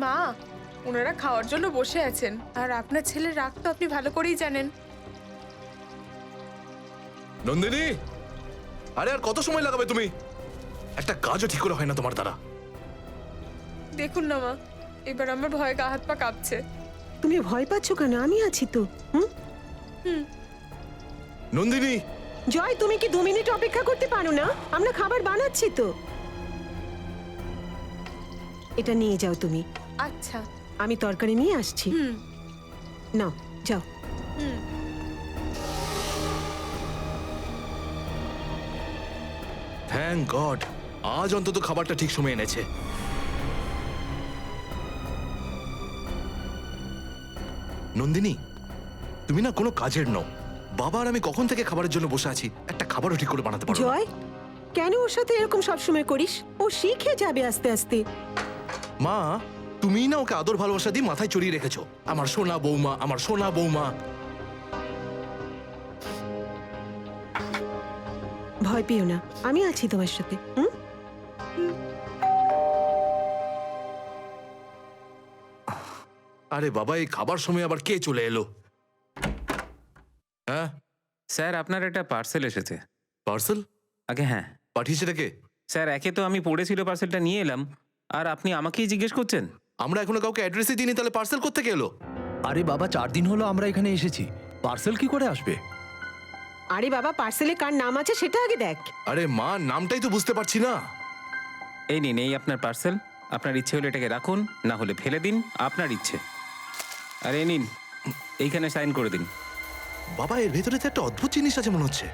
মা, ওনারা খাওয়ার জন্য বসে আছেন, আর আপনার ছেলের রাগ তো আপনি ভালো করেই জানেন। নন্দিনী, আরে আর কত সময় লাগাবে তুমি? একটা কাজও ঠিক করে হয় না তোমার দ্বারা। দেখুন না মা, এবার আমার ভয়ে গা হাত পা কাঁপছে। তুমি ভয় পাচ্ছ কেন? আমি আছি তো। নন্দিনী, জয়, তুমি কি 2 মিনিট অপেক্ষা করতে পারো না? আমরা খাবার বানাচ্ছি তো। এটা নিয়ে যাও তুমি। আচ্ছা। আমি তরকারি নিয়ে আসছি। নাও, যাও। থ্যাংক গড, আজ অন্তত খাবারটা ঠিক সময় এনেছে। নন্দিনী, তুমি না কোনো কাজের নও। বাবা আর আমি কখন থেকে খাবারের জন্য বসে আছি, একটা খাবারও ঠিক করে বানাতে পারো না। জয়, কেন ওর সাথে এরকম সবসময় করিস? ও শিখে যাবে আস্তে আস্তে। মা, তুমিই না ওকে আদর ভালোবাসা দিয়ে মাথায় চড়িয়ে রেখেছো, আমার সোনা বৌমা, আমার সোনা বৌমা। ভয় পেও না, আমি আছি তোমার সাথে। আরে বাবা, এই খাবার সময় আবার কে চলে এলো? হ্যাঁ স্যার, আপনার একটা পার্সেল এসেছে। পার্সেল আগে হ্যাঁ পাঠিয়েছে কে? স্যার, একে তো আমি পড়েছিল পার্সেলটা নিয়ে এলাম, আর আপনি আমাকেই জিজ্ঞেস করছেন? আমরা এখনো কাউকে অ্যাড্রেসই দিইনি, তাহলে পার্সেল করতে কে এলো? আরে বাবা, 4 দিন হলো আমরা এখানে এসেছি, পার্সেল কি করে আসবে? আরে বাবা, পার্সেলে কার নাম আছে সেটা আগে দেখ। আরে মা, নামটাই তো বুঝতে পারছি না। এই নিন, এই আপনার পার্সেল। আপনার ইচ্ছে হলে এটাকে রাখুন, না হলে ফেলে দিন, আপনার ইচ্ছে। আর এই নিন, এইখানে সাইন করে দিন। বাবা, এর ভেতরে তো একটা অদ্ভুত জিনিস আছে মনে হচ্ছে।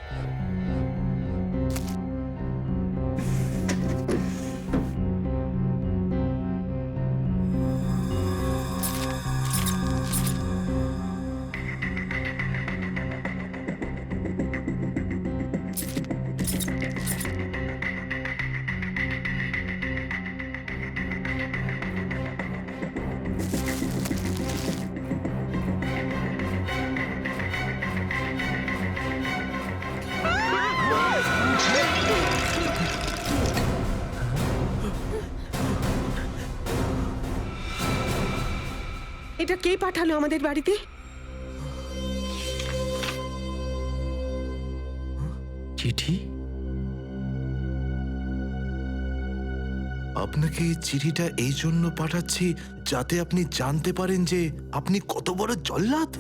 এটা কে পাঠালো আমাদের বাড়িতে? চিঠি? আপনাকে এই চিঠিটা এই জন্য পাঠাচ্ছি যাতে আপনি জানতে পারেন যে আপনি কত বড় জল্লাদ।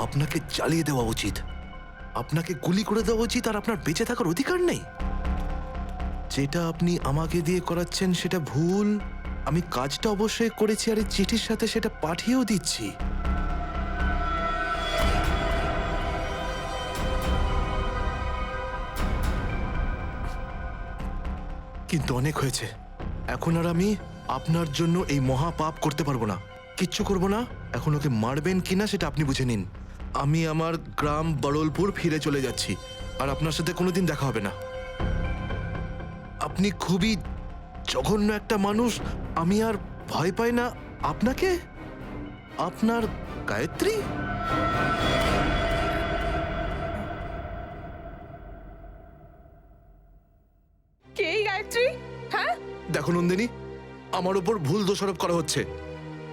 আপনাকে জ্বালিয়ে দেওয়া উচিত, আপনাকে গুলি করে দেওয়া উচিত, আর আপনার বেঁচে থাকার অধিকার নেই। যেটা আপনি আমাকে দিয়ে করাচ্ছেন সেটা ভুল। আমি কাজটা অবশ্যই করেছি, আর এই চিঠির সাথে সেটা পাঠিয়েও দিচ্ছি। কিন্তু অনেক হয়েছে, এখন আর আমি আপনার জন্য এই মহা পাপ করতে পারবো না, কিচ্ছু করব না। এখন ওকে মারবেন কিনা সেটা আপনি বুঝে নিন। আমি আমার গ্রাম বড়লপুর ফিরে চলে যাচ্ছি, আর আপনার সাথে কোনোদিন দেখা হবে না। আপনি খুবই জঘন্য একটা মানুষ। আমি আর ভয় পাই না আপনাকে। আপনার গায়ত্রী? কে এই গায়ত্রী? হ্যাঁ, দেখো নন্দিনী, আমার উপর ভুল দোষারোপ করা হচ্ছে।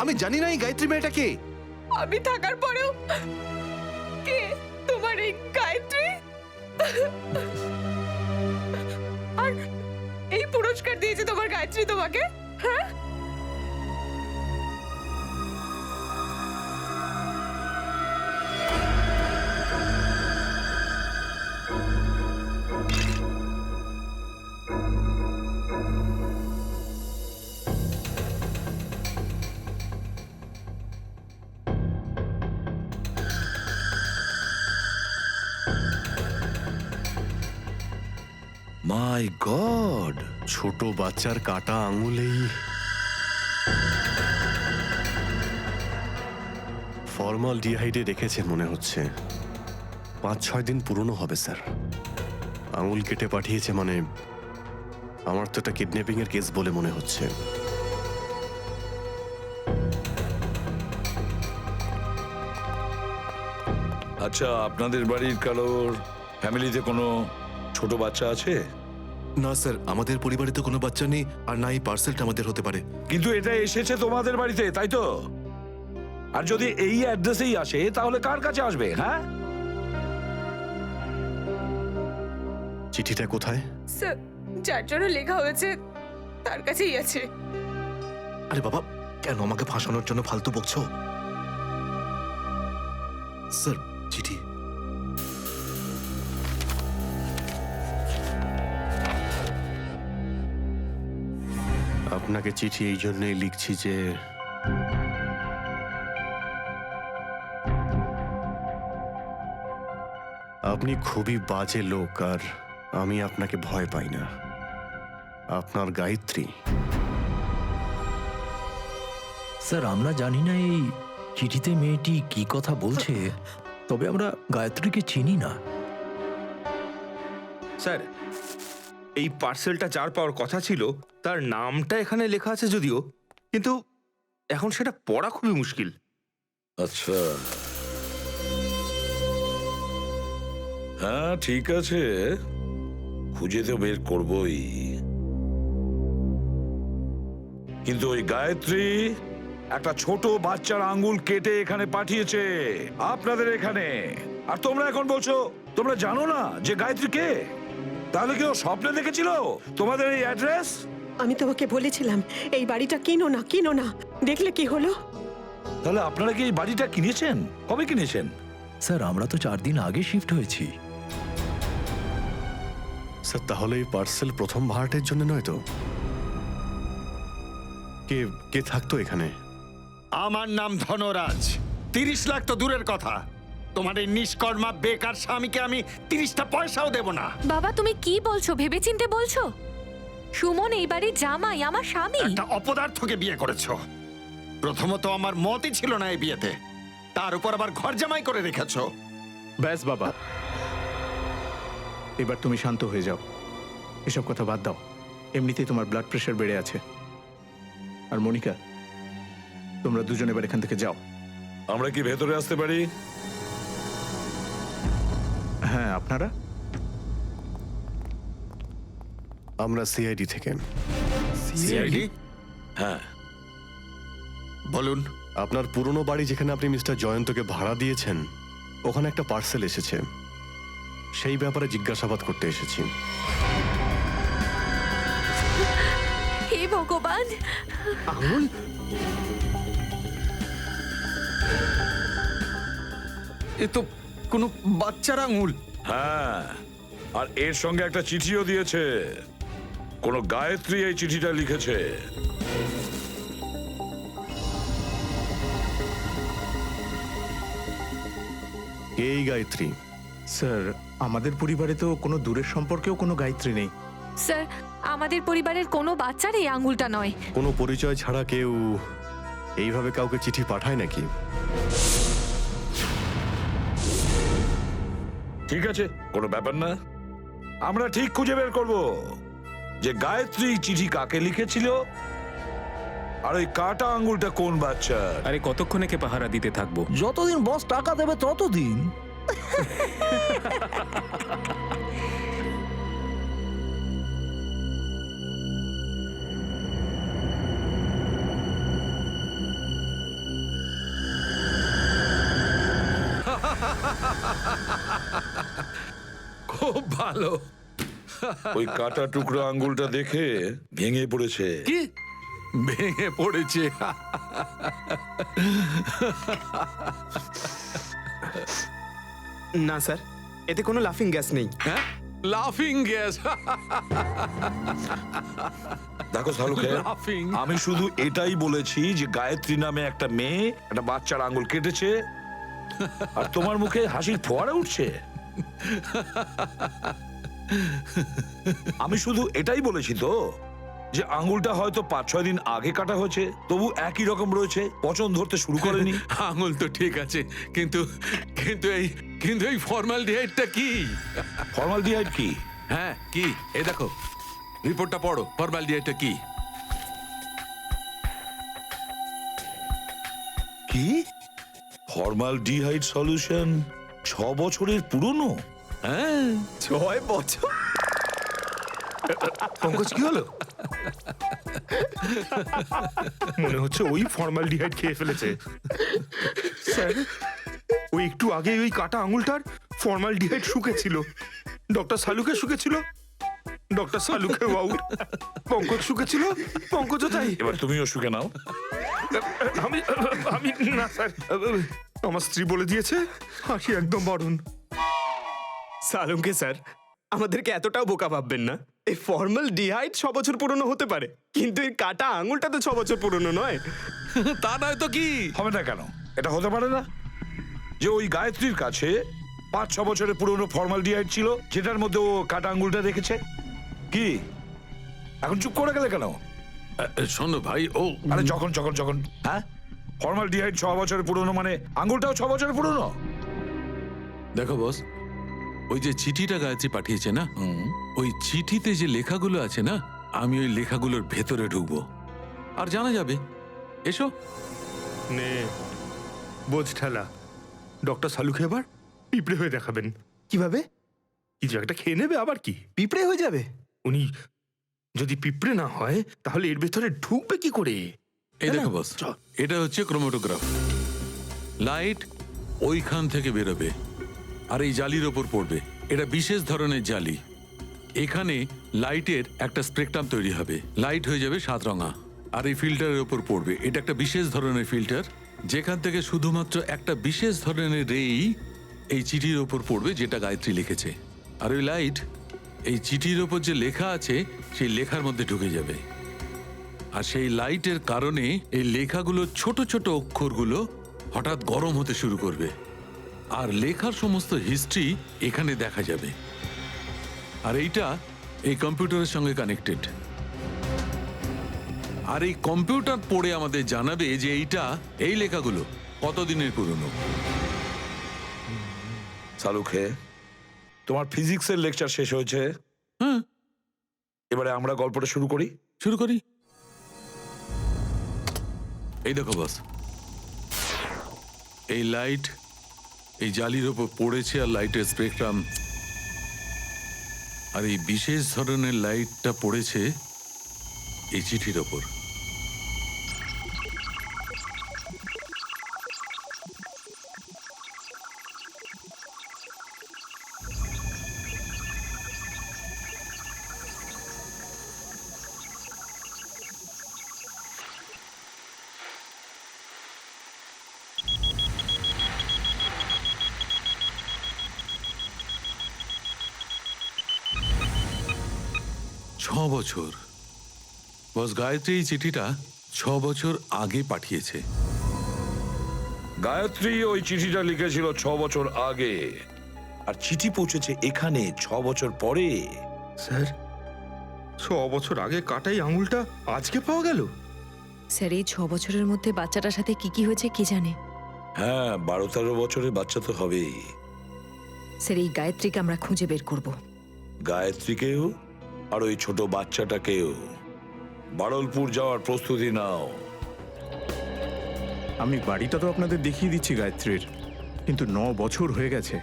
আমি জানি না এই গায়ত্রী মেয়েটা কে। আমি থাকার পরেও কে তোমার এই গায়ত্রী? আর এই পুরস্কার দিয়েছে তোমার গায়ত্রী তোমাকে? হ্যাঁ, মাই গড, ছোট বাচ্চার কাটা আঙুলেই ফর্মালডিহাইডে রেখেছেন মনে হচ্ছে। 5-6 দিন পুরনো হবে স্যার। আঙুল কেটে পাঠিয়েছে মানে আমার তো এটা কিডন্যাপিং এর কেস বলে মনে হচ্ছে। আচ্ছা, আপনাদের বাড়ির কারোর ফ্যামিলিতে কোনো ছোট বাচ্চা আছে? না স্যার, আমাদের পরিবারে তো কোনো বাচ্চা নেই, আর না এই পার্সেলটা আমাদের হতে পারে। কিন্তু এটা এসেছে তোমাদের বাড়িতে, তাই তো? আর যদি এই অ্যাড্রেসেই আসে তাহলে কার কাছে আসবে? হ্যাঁ, চিঠিটা কোথায়? স্যার, যার জন্য লেখা হয়েছে তার কাছেই আছে। আরে বাবা, কেন আমাকে ফাঁসানোর জন্য ফালতু বকছো? স্যার, চিঠি। আপনাকে চিঠি এই জন্যই লিখছি যে আপনি খুবই বাজে লোক, আর আমি আপনাকে ভয় পাই না। আপনার গায়ত্রী। স্যার, আমরা জানি না এই চিঠিতে মেয়েটি কি কথা বলছে, তবে আমরা গায়ত্রীকে চিনি না। স্যার, এই পার্সেলটা যার পাওয়ার কথা ছিল তার নামটা এখানে লেখা আছে যদিও, কিন্তু এখন সেটা পড়া খুবই মুশকিল। আচ্ছা, হ্যাঁ ঠিক আছে, খুঁজে তো বের করবই। কিন্তু ওই গায়ত্রী একটা ছোট বাচ্চার আঙ্গুল কেটে এখানে পাঠিয়েছে আপনাদের এখানে, আর তোমরা এখন বলছো তোমরা জানো না যে গায়ত্রী কে? তাহলে কি ও স্বপ্নে দেখেছিল তোমাদের এই অ্যাড্রেস? আমি তোমাকে বলেছিলাম এই বাড়িটা কিনো না, কিনো না। দেখলে কি হলো? তাহলে আপনারা কি এই বাড়িটা কিনেছেন? কবে কিনেছেন? স্যার, আমরা তো 4 দিন আগে শিফট হয়েছি। স্যার, তাহলে এই পার্সেল প্রথম ভাড়াটের জন্য নয় তো? কে কে থাকতো এখানে? আমার নাম ধনরাজ। 30 লাখ তো দূরের কথা, তোমার এই নিষ্কর্মা বেকার স্বামীকে আমি 30টা পয়সাও দেব না। বাবা, তুমি কি বলছো? ভেবেচিন্তে বলছো? সুমন এই বাড়ির জামাই, আমার স্বামী। একটা অপদার্থকে বিয়ে করেছো। প্রথমত আমার মতই ছিল না এই বিয়েতে, তার উপর আবার ঘর জামাই করে রেখেছো। ব্যাস বাবা, এবার তুমি শান্ত হয়ে যাও, এসব কথা বাদ দাও। এমনিতেই তোমার ব্লাড প্রেশার বেড়ে আছে। আর মনিকা, তোমরা দুজন এবার এখান থেকে যাও। আমরা কি ভেতরে আসতে পারি? হ্যাঁ, আপনারা? আমরা সিআইডি থেকে। সিআইডি? হ্যাঁ, বলুন। আপনার পুরনো বাড়ি যেখানে আপনি মিস্টার জয়ন্তকে ভাড়া দিয়েছেন, ওখানে একটা পার্সেল এসেছে, সেই ব্যাপারে জিজ্ঞাসাবাদ করতে এসেছি। হে ভগবান! এ তো কোনো বাচ্চার আঙুল। হ্যাঁ, আর এর সঙ্গে একটা চিঠিও দিয়েছে। কোন গায়ত্রী এই চিঠিটা লিখেছে। কে এই গায়ত্রী? স্যার, আমাদের পরিবারে তো কোনো দূরের সম্পর্কেও কোনো গায়ত্রী নেই। স্যার, আমাদের পরিবারের কোনো বাচ্চার এই আঙুলটা নয়। কোনো পরিচয় ছাড়া কেউ এইভাবে কাউকে চিঠি পাঠায় নাকি? ঠিক আছে, কোনো ব্যাপার না, আমরা ঠিক খুঁজে বের করব যে গায়ত্রী চিঠি কাকে লিখেছিল, আর ওই কাটা আঙ্গুলটা কোন বাচ্চা। আরে কতক্ষণে কে পাহারা দিতে থাকবো? যতদিন বস টাকা দেবে ততদিন। খুব ভালো, ওই কাটা টুকরো আঙ্গুলটা দেখে ভেঙে পড়েছে। কি ভেঙে পড়েছে? না স্যার, এতে কোনো লাফিং গ্যাস নেই। হ্যাঁ, লাফিং গ্যাস। দেখো শালুকে, Laughing. আমি শুধু এটাই বলেছি যে গায়ত্রী নামে একটা মেয়ে একটা বাচ্চার আঙ্গুল কেটেছে, আর তোমার মুখে হাসির ফোয়ারা উঠছে। আমি শুধু এটাই বলেছি তো যে আঙ্গুলটা হয়তো 5-6 দিন আগে কাটা হয়েছে, তবু একই রকম রয়েছে, পচন ধরতে শুরু করেনি। আঙুল তো ঠিক আছে, কিন্তু কিন্তু এই ফর্মালডিহাইডটা কি? ফর্মালডিহাইড কি? হ্যাঁ, কি? এই দেখো, রিপোর্টটা পড়ো। ফর্মালডিহাইডটা কি? কি? ফর্মালডিহাইড সলিউশন 6 বছরের পুরনো? হ্যাঁ, 6 বছর? পঙ্কজ কি হলো? মনে হচ্ছে ওই ফর্মালডিহাইড খেয়ে ফেলেছে। স্যার, ওই একটু আগে ওই কাটা আঙুলটার ফর্মালডিহাইড শুকেছিল। ডক্টর সালুকে শুকেছিল, ডক্টর সালুকে আউট। পঙ্কজ শুকেছিল, পঙ্কজও তাই। এবার তুমিও শুকে নাও। আমি আমি না স্যার, আমার স্ত্রী বলে দিয়েছে হাসি একদম বারণ। সালুমকে স্যার, আমাদেরকে এতটাও বোকা ভাববেন না। এই ফর্মাল ডিহাইড 6 বছর পুরনো হতে পারে, কিন্তু এই কাটা আঙুলটা তো 6 বছর পুরনো নয়। তা নয় তো কি হবে না কেন? এটা হতে পারে না যে ওই গায়ত্রীর কাছে 5-6 বছরের পুরনো ফর্মালডিহাইড ছিল, যেটার মধ্যে ও কাটা আঙ্গুলটা রেখেছে। কি এখন চুপ করে গেলে কেন? শোনো ভাই, ও আরে যখন হ্যাঁ, ফর্মালডিহাইড 6 বছরের পুরনো মানে আঙ্গুলটাও 6 বছরের পুরনো। দেখো বস, ওই যে চিঠিটা গায়ত্রী পাঠিয়েছে না, ওই চিঠিতে যে লেখাগুলো আছে না, আমি ওই লেখাগুলোর ভেতরে ঢুকবো আর জানা যাবে। এসো। নে বোঝ ঠেলা। ডক্টর সালুকে এবার পিঁপড়ে হয়ে দেখাবেন। কিভাবে? কিছু একটা খেয়ে নেবে আবার কি? পিঁপড়ে হয়ে যাবে? উনি যদি পিঁপড়ে না হয় তাহলে এর ভেতরে ঢুকবে কি করে? এই দেখো বস, এটা হচ্ছে ক্রোমাটোগ্রাফ। লাইট ওইখান থেকে বেরোবে আর এই জালির ওপর পড়বে। এটা বিশেষ ধরনের জালি। এখানে লাইটের একটা স্পেকট্রাম তৈরি হবে, লাইট হয়ে যাবে 7 রঙা। আর এই ফিল্টারের ওপর পড়বে। এটা একটা বিশেষ ধরনের ফিল্টার, যেখান থেকে শুধুমাত্র একটা বিশেষ ধরনের রেই এই চিঠির ওপর পড়বে যেটা গায়ত্রী লিখেছে। আর ওই লাইট এই চিঠির ওপর যে লেখা আছে সেই লেখার মধ্যে ঢুকে যাবে। আর সেই লাইটের কারণে এই লেখাগুলোর ছোট ছোট অক্ষরগুলো হঠাৎ গরম হতে শুরু করবে আর লেখার সমস্ত হিস্ট্রি এখানে দেখা যাবে। আর এইটা এই কম্পিউটারের সঙ্গে কানেক্টেড। আর এই কম্পিউটার পড়ে আমাদের জানাবে যে এই লেখাগুলো কতদিনের পুরনো। সালুকে, তোমার ফিজিক্সের লেকচার শেষ হয়েছে। হ্যাঁ, এবারে আমরা গল্পটা শুরু করি। এই দেখো বস, এই লাইট এই জালির ওপর পড়েছে আর লাইটের স্পেকট্রাম, আর এই বিশেষ ধরনের লাইটটা পড়েছে এই চিঠির ওপর। বছর বস, গায়ত্রী এই চিঠিটা 6 বছর আগে পাঠিয়েছে। গায়ত্রী ওই চিঠিটা লিখেছিল 6 বছর আগে, আর চিঠি পৌঁছেছে এখানে 6 বছর পরে। স্যার, 6 বছর আগে কাটাই আঙুলটা আজকে পাওয়া গেল? স্যার, এই 6 বছরের মধ্যে বাচ্চাটার সাথে কি কি হয়েছে কে জানে। হ্যাঁ, 12-13 বছরের বাচ্চা তো হবেই। স্যার, এই গায়ত্রীকে আমরা খুঁজে বের করব। গায়ত্রীকেও আর ওই ছোট বাচ্চাটাকেও। বারলপুর যাওয়ার প্রস্তুতি নাও। আমি বাড়িটা তো আপনাদের দেখিয়ে দিচ্ছি গায়ত্রীর, কিন্তু 9 বছর হয়ে গেছে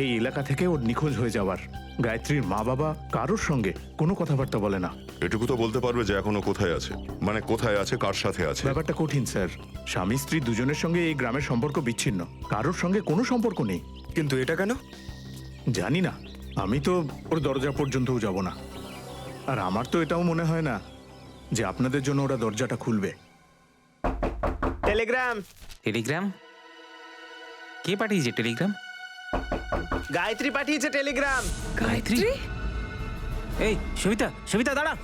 এই এলাকা থেকে ওর নিখোঁজ হয়ে যাওয়ার। গায়ত্রীর মা বাবা কারোর সঙ্গে কোনো কথাবার্তা বলে না। এটুকু তো বলতে পারবে যে এখনো কোথায় আছে, মানে কোথায় আছে, কার সাথে আছে। ব্যাপারটা কঠিন স্যার। স্বামী স্ত্রী দুজনের সঙ্গে এই গ্রামের সম্পর্ক বিচ্ছিন্ন, কারোর সঙ্গে কোনো সম্পর্ক নেই। কিন্তু এটা কেন জানি না, আমি তো ওর দরজা পর্যন্তও যাব না। আর আমার তো এটাও মনে হয় না যে আপনাদের জন্য ওরা দরজাটা খুলবে। টেলিগ্রাম। টেলিগ্রাম? কে পাঠিয়েছে টেলিগ্রাম? গায়ত্রী পাঠিয়েছে টেলিগ্রাম। গায়ত্রী? এই সবিতা দাঁড়া।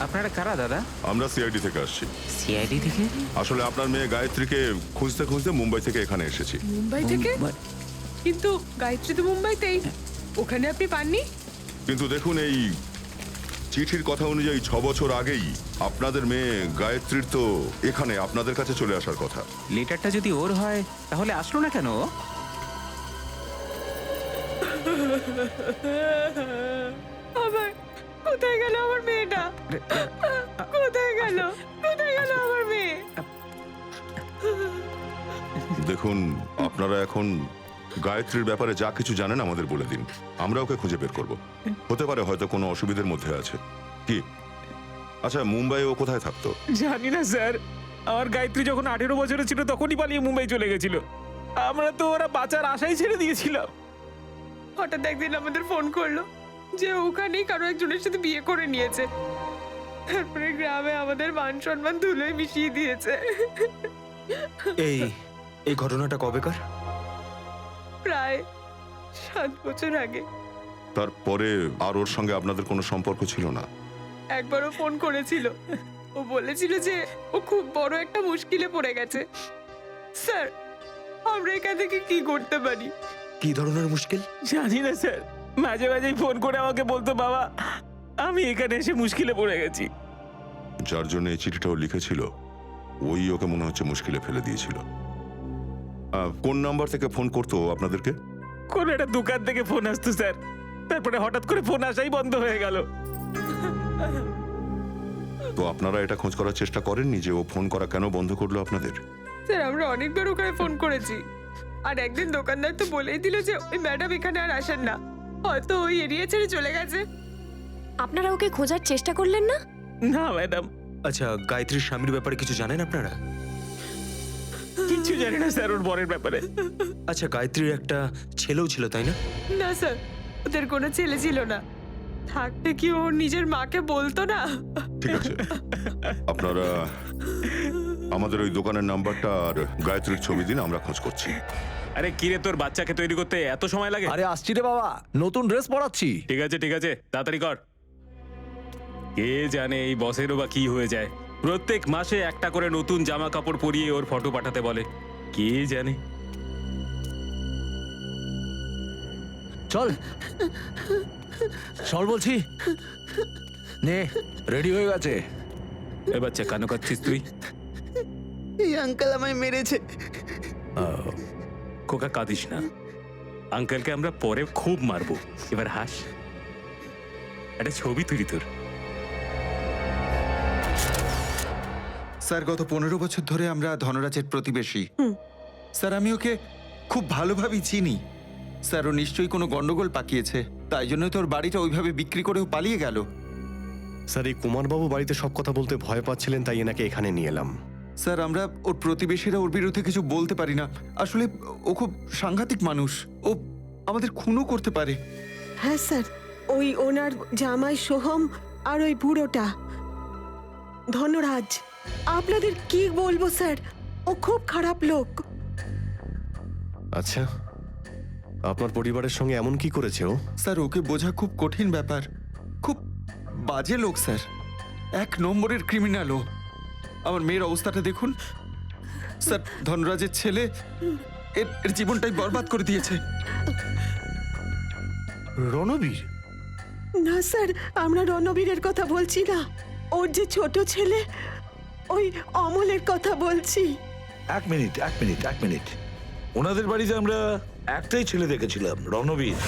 আপনারা কারা দাদা? আমরা সিআইডি থেকে আসছি। সিআইডি থেকে? আসলে আপনার মেয়ে গায়ত্রীকে খুঁজতে খুঁজতে মুম্বাই থেকে এখানে এসেছি। মুম্বাই থেকে? কিন্তু গায়ত্রী তো মুম্বাইতেই, ওখানে আপনি পাননি? কিন্তু দেখুন, এই চিঠির কথা অনুযায়ী 6 বছর আগেই আপনাদের মেয়ে গায়ত্রীর তো এখানে আপনাদের কাছে চলে আসার কথা। লেটারটা যদি ওর হয় তাহলে আসলো না কেন? আবার কোথায় গেল আমার মেয়েটা? কোথায় গেল আমার মেয়ে? দেখুন, আপনারা এখন গায়ত্রীর ব্যাপারে যা কিছু জানেন আমাদের বলে দিন, আমরা ওকে খুঁজে বের করব। হতে পারে হয়তো কোনো অসুবিধার মধ্যে আছে। কি? আচ্ছা, মুম্বাইয়ে ও কোথায় থাকতো? জানি না স্যার, আমার গায়ত্রী যখন 18 বছরের ছিল তখনই পালিয়ে মুম্বাই চলে গেছিল। আমরা তো ওরা বাঁচার আশাই ছেড়ে দিয়েছিলাম। হঠাৎ একদিন আমাদের ফোন করলো যে ওখানেই কারো একজনের সাথে বিয়ে করে নিয়েছে। তারপরে গ্রামে আমাদের মান সম্মান ধুলোয় মিশিয়ে দিয়েছে। এই ঘটনাটা কবেকার? প্রায় 7 বছর আগে। তারপরে আর ওর সঙ্গে আপনাদের কোনো সম্পর্ক ছিল না? একবারও ফোন করেছিল। ও বলেছিল যে ও খুব বড় একটা মুশকিলে পড়ে গেছে। স্যার, আমরা এখান থেকে কি করতে পারি? কি ধরনের মুশকিল? জানি না স্যার, মাঝে মাঝেই ফোন করে আমাকে বলতো, বাবা আমি এখানে এসে মুশকিলে পড়ে গেছি। যার জন্য এই চিঠিটাও লিখেছিল ওই ওকে মনে হচ্ছে মুশকিলে ফেলে দিয়েছিল। কোন নাম্বার থেকে ফোন করতো আপনাদেরকে? কোন একটা দোকান থেকে ফোন আসতো স্যার, তারপরে হঠাৎ করে ফোন আসাই বন্ধ হয়ে গেল। তো আপনারা এটা খোঁজ করার চেষ্টা করেননি যে ও ফোন করা কেন বন্ধ করলো আপনাদের? স্যার, আমরা অনেকবার ওখানে ফোন করেছি। আর একদিন দোকানদার তো বলেই দিল যে ওই ম্যাডাম এখানে আর আসেন না, হয়তো ওই এরিয়া ছেড়ে চলে গেছে। আপনারা ওকে খোঁজার চেষ্টা করলেন না? না ম্যাডাম। আচ্ছা, গায়ত্রীর স্বামীর ব্যাপারে কিছু জানেন আপনারা? কিছু জানি না স্যার ওর বরের ব্যাপারে। আচ্ছা, গায়ত্রীর একটা ছেলেও ছিল, তাই না? না স্যার, ওদের কোনো ছেলে ছিল না। থাকতে কি ও নিজের মাকে বলতো না? ঠিক আছে, আপনারা আমাদের ওই দোকানের নাম্বারটা আর গায়ত্রীর ছবি দিন, আমরা খোঁজ করছি। আরে কিরে, তোর বাচ্চাকে তৈরি করতে এত সময় লাগে? আরে আসছি রে বাবা, নতুন ড্রেস পরাচ্ছি। ঠিক আছে ঠিক আছে, তাড়াতাড়ি কর। কে জানে এই বসেরও বা কি হয়ে যায়, প্রত্যেক মাসে একটা করে নতুন জামা কাপড় পরিয়ে ওর ফটো পাঠাতে বলে। কে জানে। চল চল বলছি, নে রেডি হয়ে গেছে। এ বাচ্চা, কেন কাচ্ছিস তুই? এই আঙ্কেল আমায় মেরেছে। খোকা কাঁদিস না, আঙ্কেলকে আমরা পরে খুব মারবো। এবার হাস, একটা ছবি তুলি তোর। স্যার, গত 15 বছর ধরে আমরা ধনরাজের প্রতিবেশী। স্যার, আমি ওকে খুব ভালোভাবেই চিনি। স্যার, ও নিশ্চয়ই কোনো গন্ডগোল পাকিয়েছে, তাই জন্য তো ওর বাড়িটা ওইভাবে বিক্রি করেও পালিয়ে গেল। স্যার, এই কুমারবাবু বাড়িতে সব কথা বলতে ভয় পাচ্ছিলেন, তাই এনাকে এখানে নিয়ে এলাম। স্যার, আমরা ওর প্রতিবেশীরা ওর বিরুদ্ধে কিছু বলতে পারি না। আসলে ও খুব সাংঘাতিক মানুষ, ও আমাদের খুনও করতে পারে। হ্যাঁ স্যার, ওই ওনার জামাই সোহম আর ওই বুড়োটা ধনরাজ, আপনাদের কি বলবো স্যার, ও খুব খারাপ লোক। আচ্ছা, আপনার পরিবারের সঙ্গে এমন কি করেছে ও? স্যার, ওকে বোঝা খুব কঠিন ব্যাপার। খুব বাজে লোক স্যার, 1 নম্বরের ক্রিমিনাল ও। আমার মেয়ের অবস্থাটা দেখুন স্যার, ধনরাজের ছেলে এর জীবনটাই বরবাদ করে দিয়েছে। রণবীর? না স্যার, আমরা রণবীরের কথা বলছি না, ওর যে ছোট ছেলে ওই অমলের কথা বলছি। এক মিনিট। ওনাদের বাড়িতে আমরা একটাই ছেলে দেখেছিলাম, রণবীর।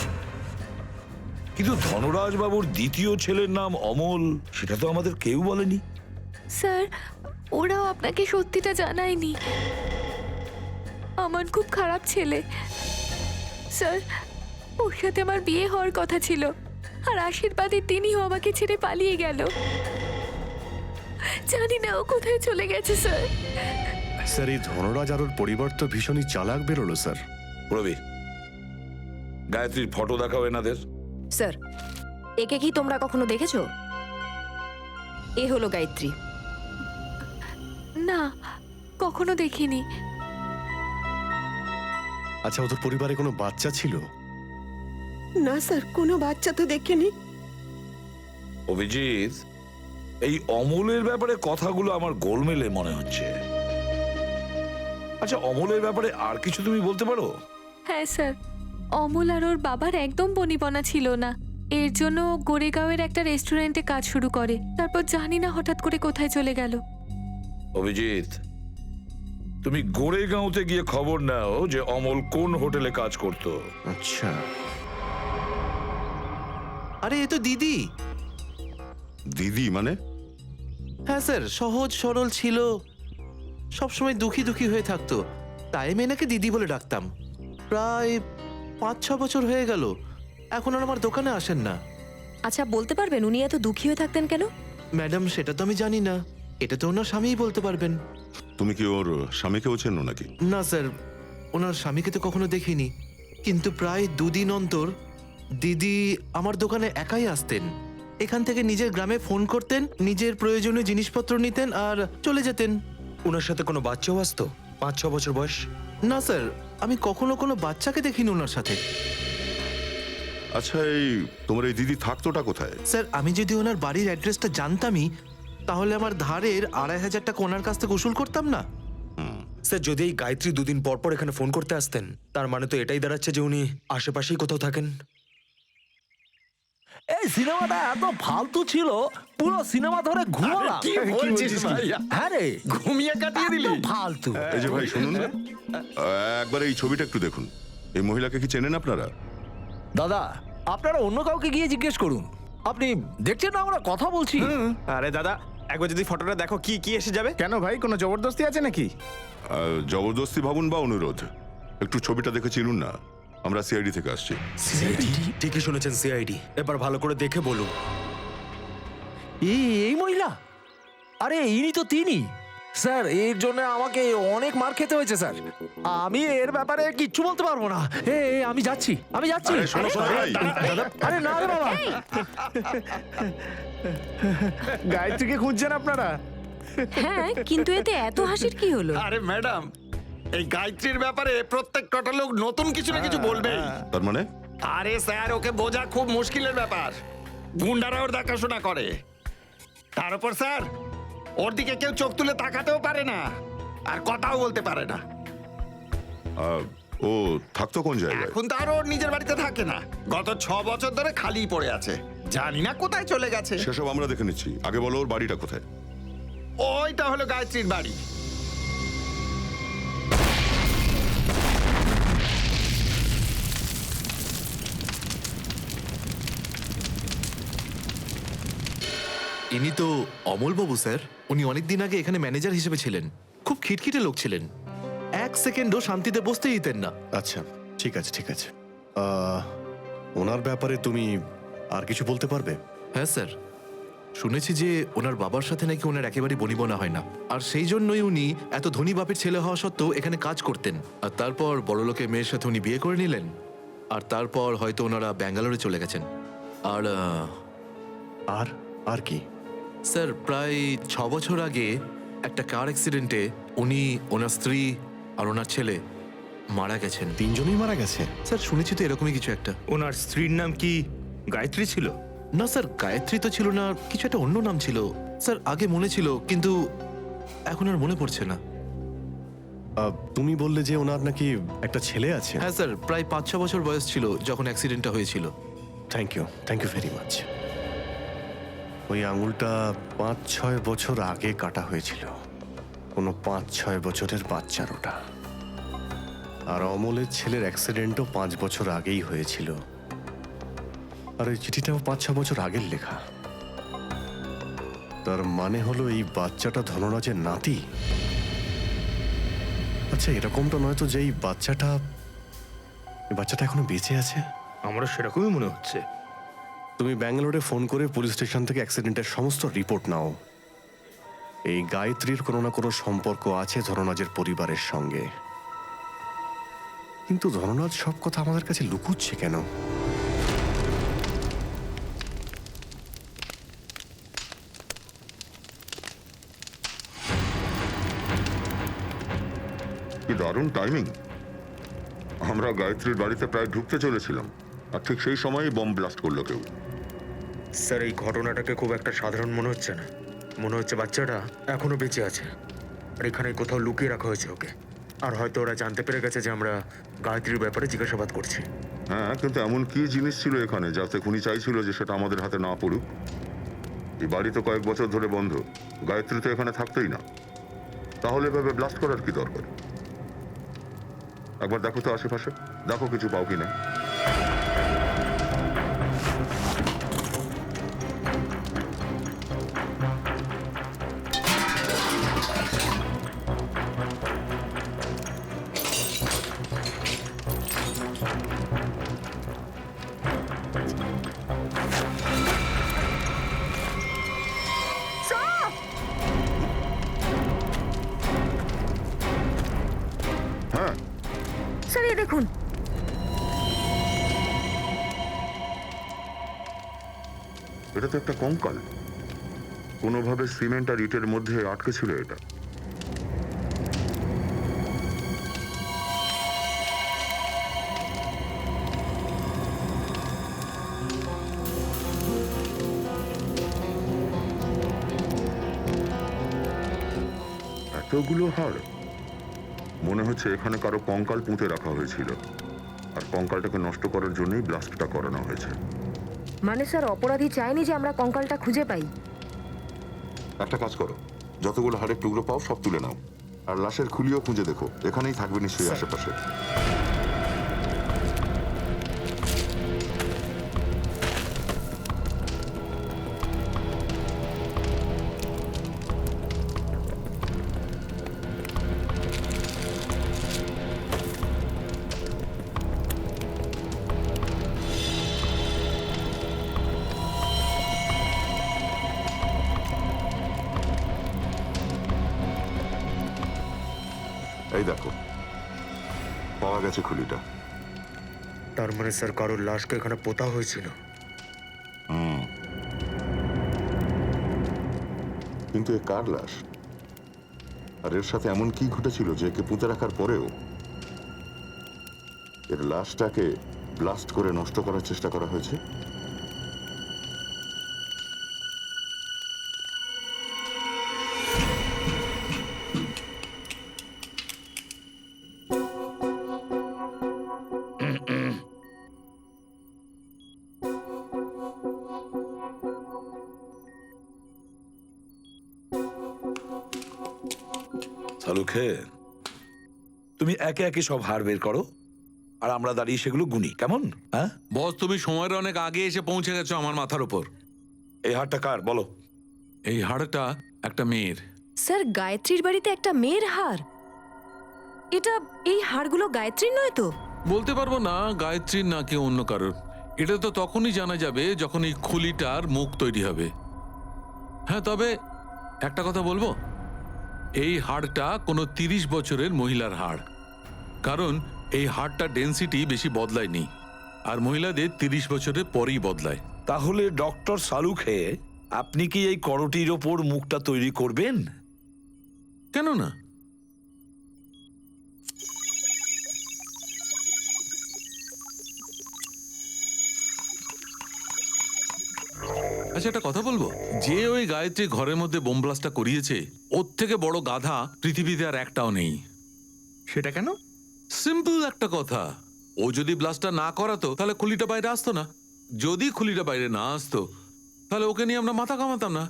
কিন্তু ধনরাজ বাবুর দ্বিতীয় ছেলের নাম অমল, সেটা তো আমাদের কেউ বলেনি। স্যার, ওরাও আপনাকে সত্যিটা জানায়নি। আমার খুব খারাপ ছেলে স্যার, ওর সাথে আমার বিয়ে হওয়ার কথা ছিল, আর আশীর্বাদে তিনিও আমাকে ছেড়ে পালিয়ে গেল। জানি না ও কোথায় চলে গেছে স্যার। স্যার, এই ধনরাজ আর ওর পরিবার তো ভীষণই চালাক বেরোলো স্যার। রবি, গায়ত্রীর ফটো দেখাও এনাদের। স্যার, একে কি তোমরা কখনো দেখেছো? এ হলো গায়ত্রী। না, কখনো দেখিনি। আচ্ছা, ওদের পরিবারে কোনো বাচ্চা ছিল? না স্যার, কোনো বাচ্চা তো দেখিনি। অভিজিৎ, এই অমলের ব্যাপারে কথাগুলো আমার গোলমেলে মনে হচ্ছে। আচ্ছা, অমলের ব্যাপারে আর কিছু তুমি বলতে পারো? হ্যাঁ স্যার, অমল আর ওর বাবার একদম বনিবনা ছিল না। এর জন্য ও গোরেগাঁওয়ের একটা রেস্টুরেন্টে কাজ শুরু করে, তারপর জানি না হঠাৎ করে কোথায় চলে গেল। অভিজিৎ, তুমি গোরেগাঁওতে গিয়ে খবর নাও যে অমল কোন হোটেলে কাজ করত। আচ্ছা। আরে এ তো দিদি। দিদি মানে? হ্যাঁ স্যার, সহজ সরল ছিল, সবসময় দুঃখী হয়ে থাকতো। তাই আমি এনাকে দিদি বলে ডাকতাম। প্রায় 5-6 বছর হয়ে গেল, এখন আর আমার দোকানে আসেন না। আচ্ছা বলতে পারবেন উনি এত দুঃখী হয়ে থাকতেন কেন? ম্যাডাম সেটা তো আমি জানি না, এটা তো ওনার স্বামীই বলতে পারবেন। তুমি কি ওর স্বামীকেও চেনো নাকি? না স্যার, ওনার স্বামীকে তো কখনো দেখিনি, কিন্তু প্রায় 2 দিন অন্তর দিদি আমার দোকানে একাই আসতেন। এখান থেকে নিজের গ্রামে ফোন করতেন, নিজের প্রয়োজনীয় জিনিসপত্র নিতেন আর চলে যেতেন। ওনার সাথে কোনো বাচ্চাও আসতো 5-6 বছর বয়স? না স্যার, আমি কখনো কোনো বাচ্চাকে দেখিনি ওনার সাথে। আচ্ছা, এই তোমার এই দিদি থাকতোটা কোথায়? স্যার, আমি যদি ওনার বাড়ির অ্যাড্রেসটা জানতামই তাহলে আমার ধারের 2,500 টাকা ওনার কাছ থেকে উসুল করতাম না। স্যার, যদি এই গায়ত্রী 2 দিন পর পর এখানে ফোন করতে আসতেন, তার মানে তো এটাই দাঁড়াচ্ছে যে উনি আশেপাশেই কোথাও থাকেন। এই সিনেমাটা এত ফালতু ছিল, পুরো সিনেমা ধরে ঘুমালাম। কি বলছিস ভাইয়া? হ্যাঁ রে, ঘুমিয়ে কাটিয়ে দিলি? ফালতু। এই যে ভাই শুনুন, একবার এই ছবিটা একটু দেখুন। এই মহিলাকে কি চেনেন আপনারা? দাদা, আপনারা অন্য কাউকে গিয়ে জিজ্ঞেস করুন। আপনি দেখছেন না আমরা কথা বলছি। আরে দাদা, একবার যদি ফটোটা দেখো কি কি এসে যাবে। কেন ভাই, কোনো জবরদস্তি আছে নাকি? জবরদস্তি ভাবুন বা অনুরোধ, একটু ছবিটা দেখে চিনুন না। আমরা সিআইডি থেকে আসছি। ঠিকই শুনেছেন, সিআইডি। এবার ভালো করে দেখে বলুন। এই মহিলা? আরে ইনি তো তিনি। স্যার, এর জন্য আমাকে অনেক মার খেতে হয়েছে স্যার। আমি এর ব্যাপারে কিচ্ছু বলতে পারবো না। আমি যাচ্ছি। আরে না রে বাবা। গায়ত্রীকে খুঁজছেন আপনারা? হ্যাঁ, কিন্তু এতে এত হাসির কি হলো? আরে ম্যাডাম, এই গায়ত্রীর ব্যাপারে প্রত্যেক কটা লোক নতুন কিছু না কিছু বলবে। তার মানে? আরে স্যার, ওকে বোঝা খুব মুশকিলের ব্যাপার। গুন্ডারা ওর দেখাশোনা করে। তার উপর স্যার, ওর দিকে কেউ চোখ তুলে তাকাতেও পারে না, আর কথাও বলতে পারে না। ও থাকতো কোন জায়গায়? এখন তো আর ওর নিজের বাড়িতে থাকে না। গত 6 বছর ধরে খালি পড়ে আছে, জানি না কোথায় চলে গেছে। সেসব আমরা দেখে নিচ্ছি, আগে বলো ওর বাড়িটা কোথায়? ওইটা হলো গায়ত্রীর বাড়ি। ইনি তো অমলবাবু স্যার। উনি অনেকদিন আগে এখানে ম্যানেজার হিসেবে ছিলেন। খুব খিটখিটে লোক ছিলেন, 1 সেকেন্ডও শান্তিতে বসতে দিতেন না। আচ্ছা, ঠিক আছে ঠিক আছে। ওনার ব্যাপারে তুমি আর কিছু বলতে পারবে? হ্যাঁ স্যার, শুনেছি যে ওনার বাবার সাথে নাকি ওনার একেবারেই বনিবনা হয় না, আর সেই জন্যই উনি এত ধনী বাপের ছেলে হওয়া সত্ত্বেও এখানে কাজ করতেন। আর তারপর বড়লোকের মেয়ের সাথে উনি বিয়ে করে নিলেন, আর তারপর হয়তো ওনারা ব্যাঙ্গালোরে চলে গেছেন। আর আর কি? স্যার, প্রায় 6 বছর আগে একটা কার অ্যাক্সিডেন্টে উনি, ওনার স্ত্রী আর ওনার ছেলে মারা গেছেন। 3 জনই মারা গেছে? স্যার, শুনেছি তো এরকমই কিছু একটা। ওনার স্ত্রীর নাম কি গায়ত্রী ছিল? না স্যার, গায়ত্রী তো ছিল না, কিছু একটা অন্য নাম ছিল স্যার। আগে মনে ছিল, কিন্তু এখন আর মনে পড়ছে না। তুমি বললে যে ওনার নাকি একটা ছেলে আছে? হ্যাঁ স্যার, প্রায় 5-6 বছর বয়স ছিল যখন অ্যাক্সিডেন্টটা হয়েছিল। Thank you very much. ওই আঙুলটা 5-6 বছর আগে কাটা হয়েছিল, কোনো 5-6 বছরের বাচ্চার ওটা। আর অমলের ছেলের অ্যাক্সিডেন্টও 5 বছর আগেই হয়েছিল, আর ওই চিঠিটাও 5-6 বছর আগের লেখা। তার মানে হলো এই বাচ্চাটা ধনরাজের নাতি। আচ্ছা, এরকমটা নয় তো যে এই বাচ্চাটা এখনো বেঁচে আছে? আমরা সেরকমই মনে হচ্ছে। তুমি ব্যাঙ্গালোরে ফোন করে পুলিশ স্টেশন থেকে অ্যাক্সিডেন্টের সমস্ত রিপোর্ট নাও। এই গায়ত্রীর কোনো না কোনো সম্পর্ক আছে ধনরাজের পরিবারের সঙ্গে, কিন্তু ধনরাজ সব কথা আমাদের কাছে লুকুচ্ছে কেন? কি দারুণ টাইমিং! আমরা গায়ত্রীর বাড়িতে প্রায় ঢুকতে চলেছিলাম, আর ঠিক সেই সময়ই বম ব্লাস্ট করলো কেউ। স্যার, এই ঘটনাটাকে খুব একটা সাধারণ মনে হচ্ছে না। মনে হচ্ছে বাচ্চাটা এখনো বেঁচে আছে, আর এখানে কোথাও লুকিয়ে রাখা হয়েছে ওকে। আর হয়তো ওরা জানতে পেরে গেছে যে আমরা গায়ত্রীর ব্যাপারে জিজ্ঞাসাবাদ করছি। হ্যাঁ, কিন্তু এমন কি জিনিস ছিল এখানে যাতে খুনি চাইছিল যে সেটা আমাদের হাতে না পড়ুক? এই বাড়ি তো কয়েক বছর ধরে বন্ধ, গায়ত্রী তো এখানে থাকতোই না, তাহলে এভাবে ব্লাস্ট করার কি দরকার? একবার দেখো তো আশেপাশে, দেখো কিছু পাও কিনা। হ্যাঁ, স্যার এই দেখুন। এটা তো একটা কঙ্কাল। কোনোভাবে সিমেন্ট আর ইটের মধ্যে আটকে ছিল এটা। এতগুলো হাড়, মনে হচ্ছে এখানে কারো কঙ্কাল পুঁতে রাখা হয়েছিল, আর কঙ্কালটাকে নষ্ট করার জন্যই ব্লাস্টটা করানো হয়েছে। মানে স্যার অপরাধী চায়নি যে আমরা কঙ্কালটা খুঁজে পাই। একটা কাজ করো, যতগুলো হাড়ের টুকরো পাও সব তুলে নাও, আর লাশের খুলিও খুঁজে দেখো, এখানেই থাকবে নিশ্চয়ই আশেপাশে। এই দেখো, পাওয়া গেছে খুলিটা। তার মানে স্যার কারোর লাশকে এখানে পোতা হয়েছিল। কিন্তু এ কার লাশ? আর এর সাথে এমন কি ঘটেছিল যে একে পুঁতে রাখার পরেও এর লাশটাকে ব্লাস্ট করে নষ্ট করার চেষ্টা করা হয়েছে? সালুখে, তুমি একে একে সব হাড় বের করো, আর আমরা দাঁড়িয়ে সেগুলো গুনি, কেমন? হ্যাঁ বস, তুমি সময়ের অনেক আগে এসে পৌঁছে গেছো আমার মাথার উপর। এই হাড়টা কার বলো? এই হাড়টা একটা মেয়ের। স্যার গায়ত্রীর বাড়িতে একটা মেয়ের হাড়? এটা, এই হাড়গুলো গায়ত্রীর নয় তো? বলতে পারবো না গায়ত্রীর নাকি অন্য কারোর। এটা তো তখনই জানা যাবে যখন এই খুলিটার মুখ তৈরি হবে। হ্যাঁ, তবে একটা কথা বলবো, এই হাড়টা কোনো 30 বছরের মহিলার হাড়, কারণ এই হাড়টা ডেন্সিটি বেশি বদলায়নি, আর মহিলাদের 30 বছরের পরেই বদলায়। তাহলে ডক্টর সালুখে, আপনি কি এই করটির ওপর মুখটা তৈরি করবেন? কেন না? আচ্ছা, একটা কথা বলবো, যে ওই গায়ত্রী ঘরের মধ্যে বোম ব্লাস্টটা করিয়েছে, ওর থেকে বড় গাধা পৃথিবীতে আর একটাও নেই। সেটা কেন? সিম্পল একটা কথা, ও যদি ব্লাস্টটা না করাতো তাহলে খুলিটা বাইরে আসতো না। যদি খুলিটা বাইরে না আসতো তাহলে ওকে নিয়ে আমরা মাথা কামাতাম না।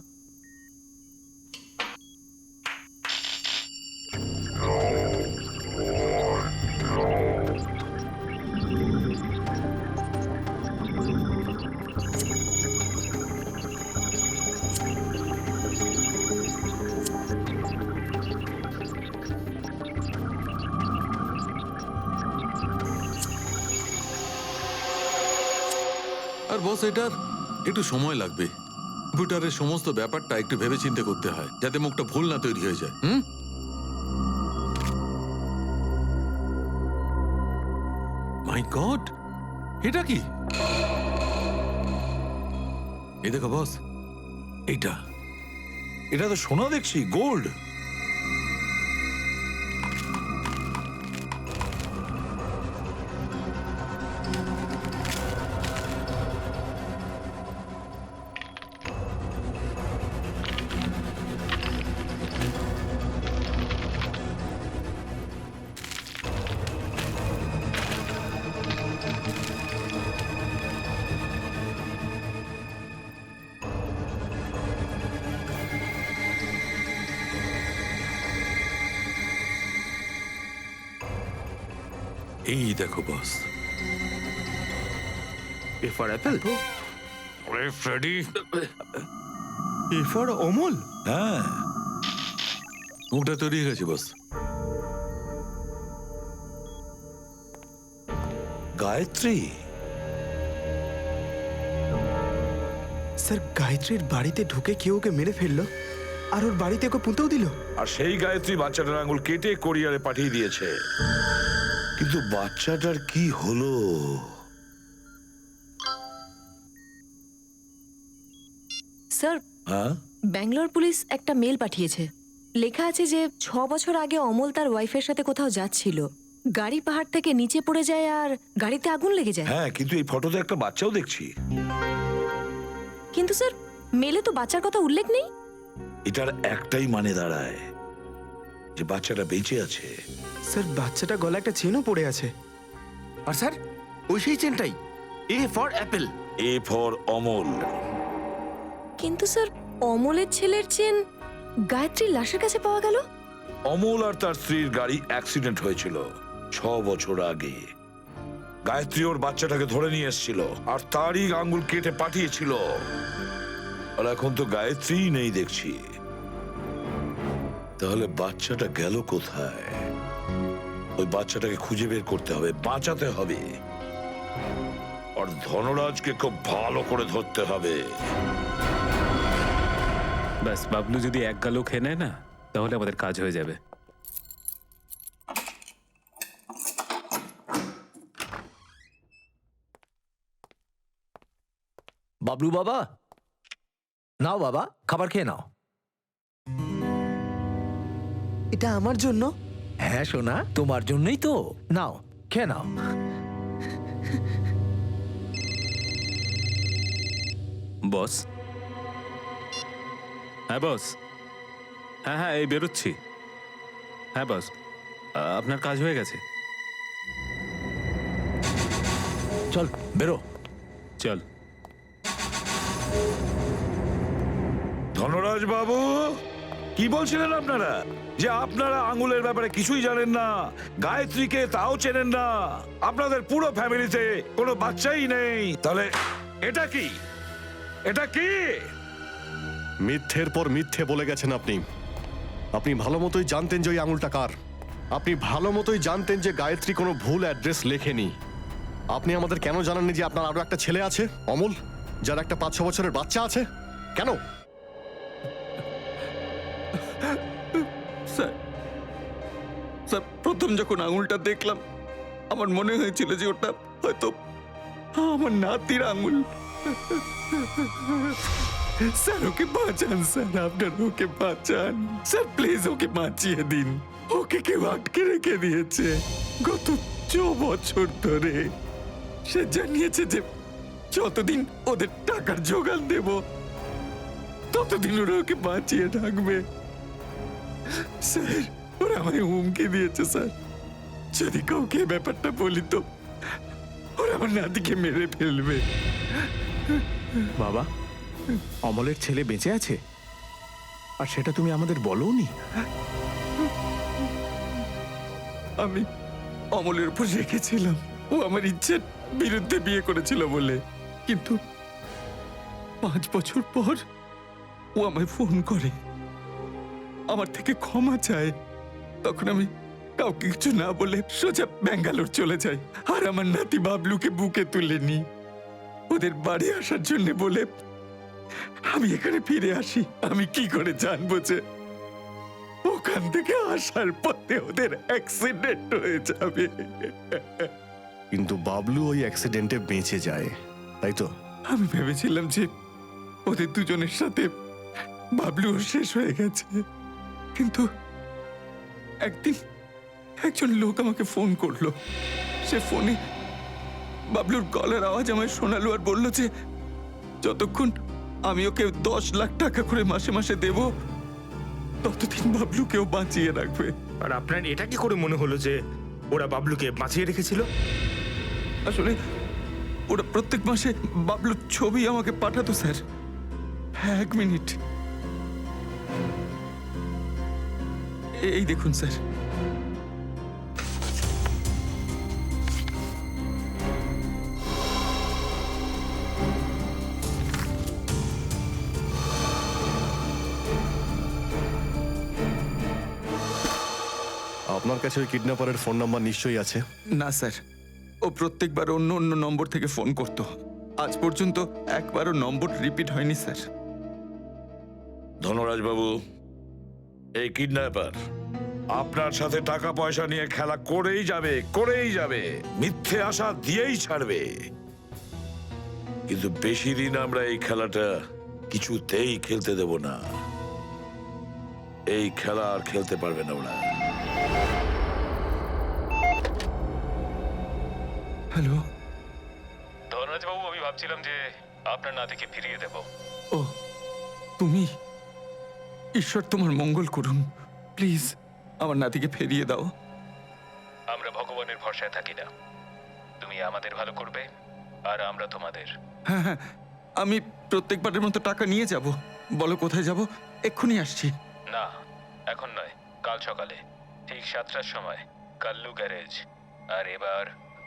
আর বস, এটার একটু সময় লাগবে। কম্পিউটারের সমস্ত ব্যাপারটা একটু ভেবেচিন্তে করতে হয়, যাতে মুখটা ভুল না তৈরি হয়ে যায়। মাই গড, এটা কি? এই দেখো বস, এটা এটা তো সোনা দেখছি, গোল্ড। এই দেখো বস। এ ফর অ্যাপেল, ওরে ফ্রেডি, এ ফর অমল। হ্যাঁ, মুখটা তৈরি হয়ে গেছে বস। গায়ত্রী? স্যার গায়ত্রীর বাড়িতে ঢুকে কেউ ওকে মেরে ফেললো? আর ওর বাড়িতে ওকে পুঁতেও দিল। আর সেই গায়ত্রী বাচ্চাটার আঙুল কেটে কোরিয়ারে পাঠিয়ে দিয়েছে। কিন্তু বাচ্চাটার কি হলো? স্যার, হ্যাঁ, ব্যাঙ্গালোর পুলিশ একটা মেল পাঠিয়েছে। লেখা আছে যে 6 বছর আগে অমল তার ওয়াইফের সাথে কোথাও যাচ্ছিল, গাড়ি পাহাড় থেকে নিচে পড়ে যায় আর গাড়িতে আগুন লেগে যায়। হ্যাঁ, কিন্তু এই ফটোতে একটা বাচ্চাও দেখছি। কিন্তু স্যার, মেলে তো বাচ্চার কথা উল্লেখ নেই। এটার একটাই মানে দাঁড়ায় যে বাচ্চাটা বেঁচে আছে। স্যার, বাচ্চাটা গলা একটা চেনও পড়ে আছে। আর স্যার, ওই সেই চেনটাই, A for apple. A for Amal. কিন্তু স্যার, অমলের ছেলের চেন গায়ত্রীর লাশের কাছে পাওয়া গেল। অমল আর তার স্ত্রীর গাড়ি অ্যাক্সিডেন্ট হয়েছিল 6 বছর আগে। গায়ত্রী ওর বাচ্চাটাকে ধরে নিয়ে এসেছিল আর তারই আঙ্গুল কেটে পাঠিয়েছিল। আর এখন তো গায়ত্রী নেই দেখছি। তাহলে বাচ্চাটা গেল কোথায়? ওই বাচ্চাটাকে খুঁজে বের করতে হবে, বাঁচাতে হবে। আর ধনরাজকে খুব ভালো করে ধরতে হবে। ব্যাস, বাবলু যদি এক গালও খেয়ে নেয় না, তাহলে আমাদের কাজ হয়ে যাবে। বাবলু বাবা, নাও বাবা, খাবার খেয়ে নাও। এটা আমার জন্য? হ্যাঁ সোনা, তোমার জন্যই তো। নাও, খেয়ে নাও। বস? হ্যাঁ বস। হ্যাঁ হ্যাঁ, এই বেরোচ্ছি। হ্যাঁ বস, আপনার কাজ হয়ে গেছে। চল বেরো। চল। ধনরাজ বাবু, কি বলছিলেন আপনারা? যে আপনারা আঙ্গুলের ব্যাপারে কিছুই জানেন না, গায়ত্রীকে তাও চেনেন না, আপনাদের পুরো ফ্যামিলিতে কোনো বাচ্চাই নেই। তাহলে এটা কি? এটা কি? মিথ্যের পর মিথ্যে বলে গেছেন আপনি। আপনি ভালো মতোই জানতেন যে ওই আঙুলটা কার। আপনি ভালো মতোই জানতেন যে গায়ত্রী কোনো ভুল অ্যাড্রেস লেখেনি। আপনি আমাদের কেন জানাননি যে আপনার আরো একটা ছেলে আছে, অমল, যার একটা 5-6 বছরের বাচ্চা আছে? কেন? স্যার, স্যার, প্রথম যখন আঙুলটা দেখলাম আমার মনে হয়েছিল যে ওটা হয়তো আমার নাতির আঙুল। স্যার, ওকে বাঁচান স্যার, আপনার ওকে বাঁচান স্যার, প্লিজ ওকে বাঁচিয়ে দিন। ওকে কেউ আটকে রেখে দিয়েছে গত 6 বছর ধরে। সে জানিয়েছে যে যতদিন ওদের টাকার জোগান দেব ততদিন ওরা ওকে বাঁচিয়ে রাখবে। স্যার, ওরা আমায় হুমকি দিয়েছে স্যার, যদি কাউকে ব্যাপারটা বলি তো ওরা আমার নাতিকে মেরে ফেলবে। বাবা, অমলের ছেলে বেঁচে আছে আর সেটা তুমি আমাদের বলোনি? আমি অমলের উপর রেখেছিলাম ও আমার ইচ্ছের বিরুদ্ধে বিয়ে করেছিল বলে, কিন্তু 5 বছর পর ও আমায় ফোন করে আমার থেকে ক্ষমা চায়। তখন আমি কাউকে কিছু না বলে সোজা ব্যাঙ্গালোর চলে যাই আর আমার নাতি বাবলুকে বুকে তুলে নিই। ওদের বাড়ি আসার জন্য বলে আমি এখানে ফিরে আসি। আমি কি করে জানবো যে ওখান থেকে আসার পথে ওদের অ্যাক্সিডেন্ট হয়ে যাবে? কিন্তু বাবলু ওই অ্যাক্সিডেন্টে বেঁচে যায়, তাই তো? আমি ভেবেছিলাম যে ওদের দুজনের সাথে বাবলুও শেষ হয়ে গেছে, কিন্তু একদিন একজন লোক আমাকে ফোন করলো। সে ফোনে বাবলুর গলার আওয়াজ আমায় শোনালো আর বলল যে যতক্ষণ আমি ওকে 10 লাখ টাকা করে মাসে মাসে দেব ততদিন বাবলুকেও বাঁচিয়ে রাখবে। আর আপনার এটা কি করে মনে হলো যে ওরা বাবলুকে বাঁচিয়ে রেখেছিল? আসলে ওরা প্রত্যেক মাসে বাবলুর ছবি আমাকে পাঠাতো স্যার। 1 মিনিট, এই দেখুন স্যার। আপনার কাছে ওই কিডন্যাপারের ফোন নাম্বার নিশ্চয়ই আছে? না স্যার, ও প্রত্যেকবার অন্য অন্য নম্বর থেকে ফোন করতো। আজ পর্যন্ত একবারও নম্বর রিপিট হয়নি স্যার। ধনরাজ বাবু, এই কিডন্যাপার আপনার সাথে টাকা পয়সা নিয়ে খেলা করেই যাবে, মিথ্যে আশা দিয়েই ছাড়বে। কিন্তু বেশি দিন আমরা এই খেলাটা কিছুতেই খেলতে দেব না। এই খেলা আর খেলতে পারবে না ওরা। হ্যালো, ধনরাজ বাবু, আমি ভাবছিলাম যে আপনার নাতিকে ফিরিয়ে দেব। ও তুমি? ঈশ্বর তোমার মঙ্গল করুন। প্লিজ আমার নাতিকে ফিরিয়ে দাও। আমরা ভগবানের ভরসায় থাকি না। তুমি আমাদের ভালো করবে আর আমরা তোমাদের। হ্যাঁ হ্যাঁ, আমি প্রত্যেকবারের মতো টাকা নিয়ে যাব। বলো কোথায় যাব? এক্ষুনি আসছি। না, এখন নয়, কাল সকালে ঠিক 7টার সময় কাল্লু গ্যারেজ। আর এবার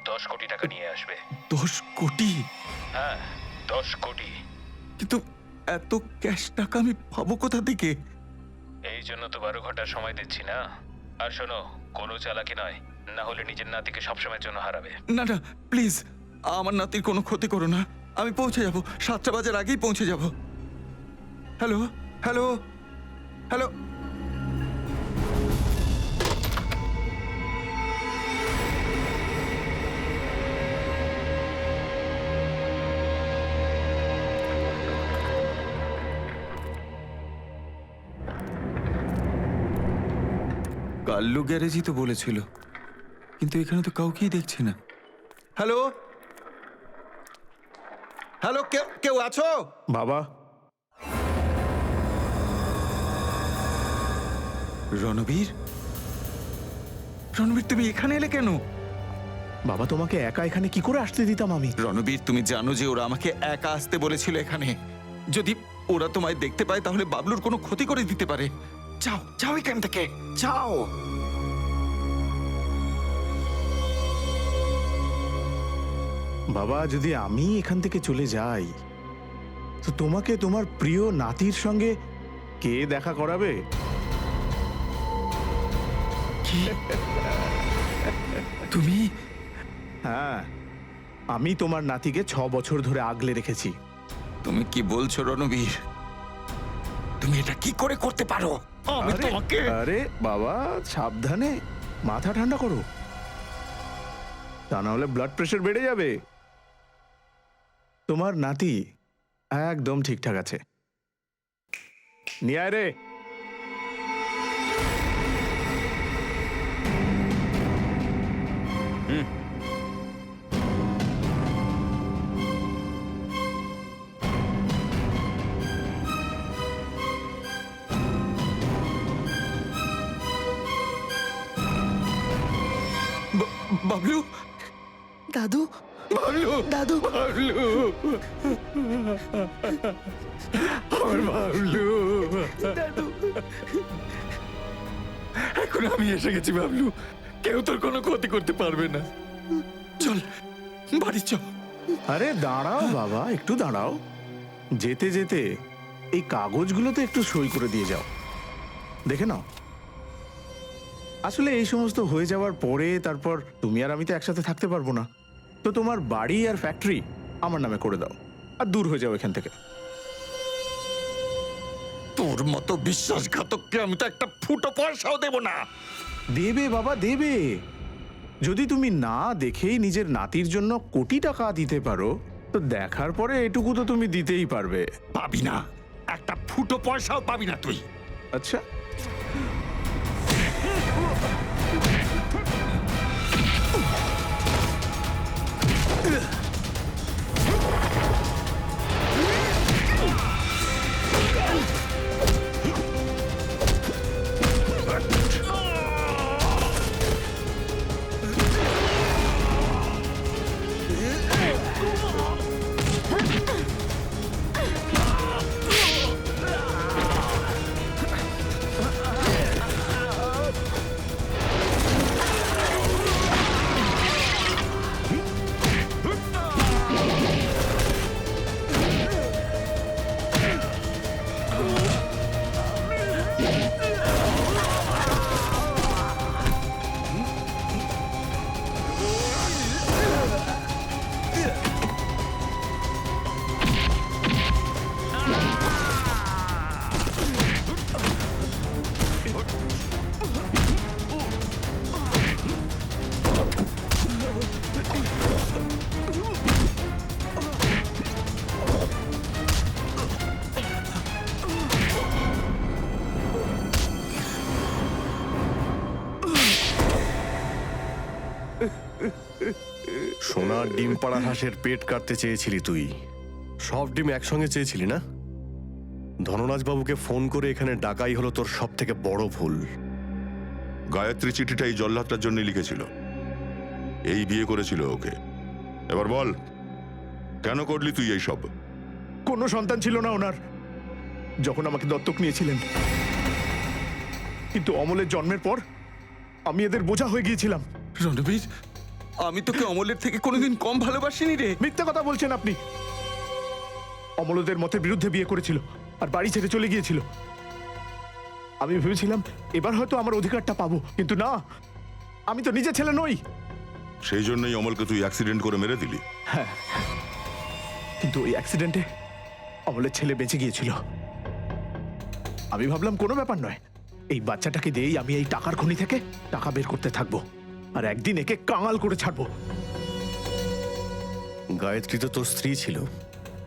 10 কোটি টাকা নিয়ে আসবে। 10 কোটি? হ্যাঁ, 10 কোটি। কিন্তু এত ক্যাশ টাকা আমি পাবো কোথা থেকে? এই জন্য তো 12 ঘন্টা সময় দিচ্ছি না। আর শোনো, কোনো চালাকি নয়, না হলে নিজের নাতিকে সবসময়ের জন্য হারাবে। না না, প্লিজ আমার নাতির কোনো ক্ষতি করো না। আমি পৌঁছে যাব, 7টা বাজার আগেই পৌঁছে যাব। হ্যালো হ্যালো হ্যালো, কাল্লু গ্যারেজই তো বলেছিল, কিন্তু এখানে তো কাউকেই দেখছি না। হ্যালো হ্যালো, কেউ কেউ আছো? বাবা, রণবীর, রণবীর তুমি এখানে এলে কেন? বাবা তোমাকে একা এখানে কি করে আসতে দিতাম আমি? রণবীর, তুমি জানো যে ওরা আমাকে একা আসতে বলেছিল এখানে। যদি ওরা তোমায় দেখতে পায় তাহলে বাবলুর কোনো ক্ষতি করে দিতে পারে। যাও যাও এখান থেকে, যাও। বাবা, যদি আমি এখান থেকে চলে যাই তো তোমাকে তোমার প্রিয় নাতির সঙ্গে কে দেখা করাবে? তুমি? হ্যাঁ, আমি তোমার নাতিকে 6 বছর ধরে আগলে রেখেছি। তুমি কি বলছো রণবীর? তুমি এটা কি করে করতে পারো? আমি তোমাকে... আরে বাবা, সাবধানে, মাথা ঠান্ডা করো, তা না হলে ব্লাড প্রেশার বেড়ে যাবে। তোমার নাতি একদম ঠিকঠাক আছে। নিয়ে আয় রে। বাবলু, দাদু, বাবলু, দাদু, বাবলু, আমার বাবলু। দাদু। এখন আমি এসে গেছি বাবলু, কেউ তোর কোনো ক্ষতি করতে পারবে না। চল বাড়ি চল। আরে দাঁড়াও বাবা, একটু দাঁড়াও। যেতে যেতে এই কাগজগুলোতে একটু সই করে দিয়ে যাও, দেখে নাও। আসলে এই সমস্ত হয়ে যাওয়ার পরে তারপর তুমি আর আমি তো একসাথে থাকতে পারবো না, তো তোমার বাড়ি আর ফ্যাক্টরি আমার নামে করে দাও আর দূর হয়ে যাও এখান থেকে। তোর মতো বিশ্বাসঘাতককে আমি তো একটা ফুটো পয়সাও দেব না। দেবে বাবা, দেবে। যদি তুমি না দেখেই নিজের নাতির জন্য কোটি টাকা দিতে পারো, তো দেখার পরে এটুকু তো তুমি দিতেই পারবে। পাবি না, একটা ফুটো পয়সাও পাবি না তুই। আচ্ছা, সোনার ডিম পাড়া হাঁসের পেট কাটতে চেয়েছিলি তুই, সব ডিম একসঙ্গে চেয়েছিলি না? ধনরাজ বাবুকে ফোন করে এখানে ডাকাই হলো তোর সব থেকে বড় ভুল। গায়ত্রী চিঠিটা এই জল্লাদটার জন্য লিখেছিল, এই বিয়ে করেছিল ওকে। এবার বল, কেন করলি তুই এই সব? কোনো সন্তান ছিল না ওনার যখন আমাকে দত্তক নিয়েছিলেন, কিন্তু অমলের জন্মের পর আমি এদের বোঝা হয়ে গিয়েছিলাম। রণবীর, আমি তোকে অমলের থেকে কোনোদিন কম ভালোবাসিনি রে। মিথ্যা কথা বলছেন আপনি। অমল ওদের মতের বিরুদ্ধে বিয়ে করেছিল আর বাড়ি ছেড়ে চলে গিয়েছিল। আমি ভেবেছিলাম এবার হয়তো আমার অধিকারটা পাবো, কিন্তু না, আমি তো নিজের ছেলে নই। সেই জন্যই অমলকে তুই অ্যাক্সিডেন্ট করে মেরে দিলি। হ্যাঁ, কিন্তু ওই অ্যাক্সিডেন্টে অমলের ছেলে বেঁচে গিয়েছিল। আমি ভাবলাম কোনো ব্যাপার নয়, এই বাচ্চাটাকে দিয়েই আমি এই টাকার খনি থেকে টাকা বের করতে থাকবো, আর একদিন একে কাঙাল করে ছাড়বো। গায়ত্রী তো তোর স্ত্রী ছিল,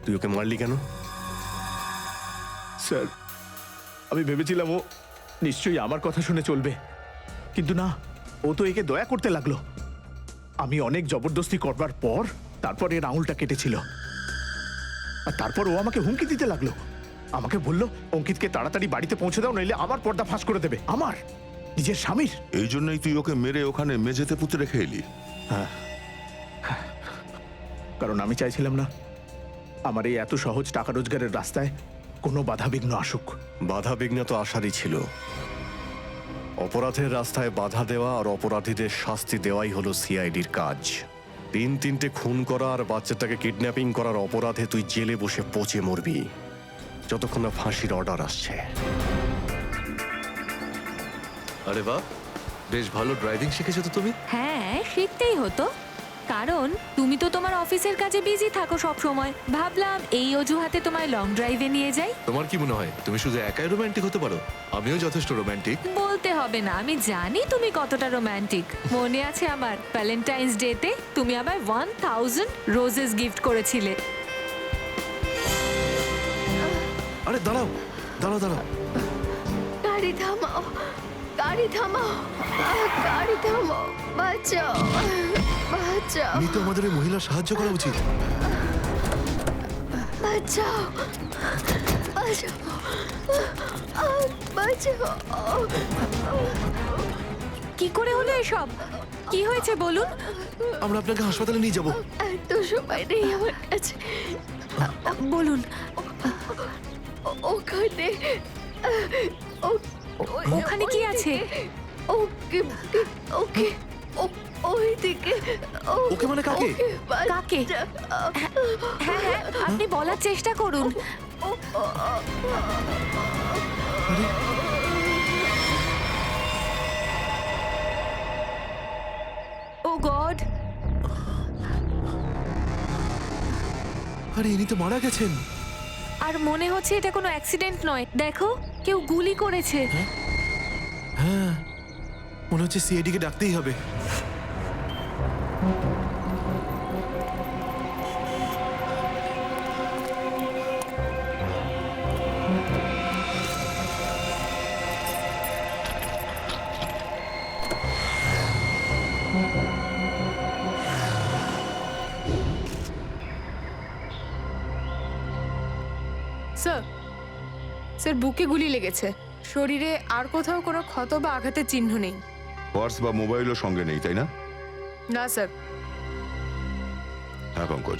তুই ওকে মারলি কেন? স্যার, আমি ভেবেছিলাম ও নিশ্চয়ই আমার কথা শুনে চলবে, কিন্তু না, ও তো একে দয়া করতে লাগলো। আমি অনেক জবরদস্তি করবার পর তারপর এর আঙুলটা কেটেছিল, আর তারপর ও আমাকে হুমকি দিতে লাগলো। আমাকে বললো, অঙ্কিতকে তাড়াতাড়ি বাড়িতে পৌঁছে দাও, নইলে আমার পর্দা ফাঁস করে দেবে, আমার নিজের স্বামীর। এই জন্যই তুই ওকে মেরে ওখানে মেঝেতে পুঁতে রেখে এলি? হ্যাঁ, কারণ আমি চাইছিলাম না আমার এই এত সহজ টাকা রোজগারের রাস্তায় কোনো বাধা বিঘ্ন আসুক। বাধা বিঘ্ন তো আসারই ছিল। অপরাধের রাস্তায় বাধা দেওয়া আর অপরাধীদের শাস্তি দেওয়াই হলো সিআইডির কাজ। 3-3টে খুন করা আর বাচ্চাটাকে কিডন্যাপিং করার অপরাধে তুই জেলে বসে পচে মরবি যতক্ষণ না ফাঁসির অর্ডার আসছে। আরে বাহ, বেশ ভালো ড্রাইভিং শিখেছো তো তুমি। হ্যাঁ, শিখতেই হতো, কারণ তুমি তো তোমার অফিসের কাজে বিজি থাকো সব সময়। ভাবলাম এই অজুহাতে তোমায় লং ড্রাইভে নিয়ে যাই। তোমার কি মনে হয় তুমি শুধু একাই রোমান্টিক হতে পারো? আমিও যথেষ্ট রোমান্টিক। বলতে হবে না, আমি জানি তুমি কতটা রোমান্টিক। মনে আছে আমার ভ্যালেন্টাইন্স ডেতে তুমি আমায় 1000 রোজেস গিফট করেছিলে। আরে দাঁড়াও দাঁড়াও দাঁড়াও, গাড়ি থামাও, গাড়ি থামাও, গাড়ি থামাও, বাঁচাও, বাঁচাও, মিতু, আমাদের ওই মহিলার সাহায্য করা উচিত। বাঁচাও, বাঁচাও, বাঁচাও। কি করে হলো এসব? কি হয়েছে বলুন? আমরা আপনাকে হাসপাতালে নিয়ে যাব। এত সময় নেই আমার কাছে, বলুন। ওখানে ওখানে কি আছে? ওকে ওকে ওইদিকে। ওকে মানে কাকে? কাকে? হ্যাঁ হ্যাঁ, আপনি বলার চেষ্টা করুন। ও গড! আরে ইনি তো মারা গেছেন। আর মনে হচ্ছে এটা কোনো অ্যাক্সিডেন্ট নয়, দেখো কেউ গুলি করেছে। হ্যাঁ, মনে হচ্ছে সিআইডি কে ডাকতেই হবে। স্যার, স্যার বুকে গুলি লেগেছে, শরীরে আর কোথাও কোনো ক্ষত বা আঘাতের চিহ্ন নেই। পার্স বা মোবাইলও সঙ্গে নেই, তাই না? না স্যার। হ্যাঁ পঙ্কজ,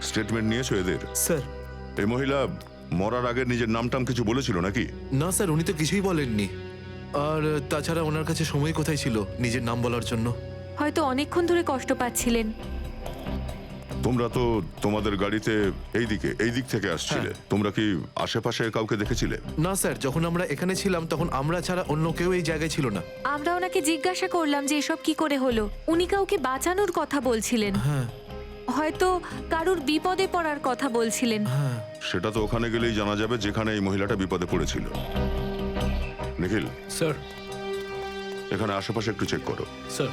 স্টেটমেন্ট নিয়েছো এদের? স্যার, এই মহিলা মরার আগে নিজের নামটাম কিছু বলেছিল নাকি? না স্যার, উনি তো কিছুই বলেননি। আর তাছাড়া ওনার কাছে সময় কোথায় ছিল নিজের নাম বলার জন্য? হয়তো অনেকক্ষণ ধরে কষ্ট পাচ্ছিলেন। তোমরা তো তোমাদের গাড়িতে এই দিক থেকে আসছিলে, তোমরা কি আশেপাশে কাউকে দেখেছিলে? না স্যার, যখন আমরা এখানে ছিলাম তখন আমরা ছাড়া অন্য কেউ এই জায়গায় ছিল না। আমরা ওনাকে জিজ্ঞাসা করলাম যে এসব কি করে হলো। উনি কাউকে বাঁচানোর কথা বলছিলেন, হ্যাঁ হয়তো কারুর বিপদে পড়ার কথা বলছিলেন। হ্যাঁ, সেটা তো ওখানে গেলেই জানা যাবে যেখানে এই মহিলাটা বিপদে পড়েছিল। নিখিল স্যার। এখানে আশেপাশে একটু চেক করো। স্যার।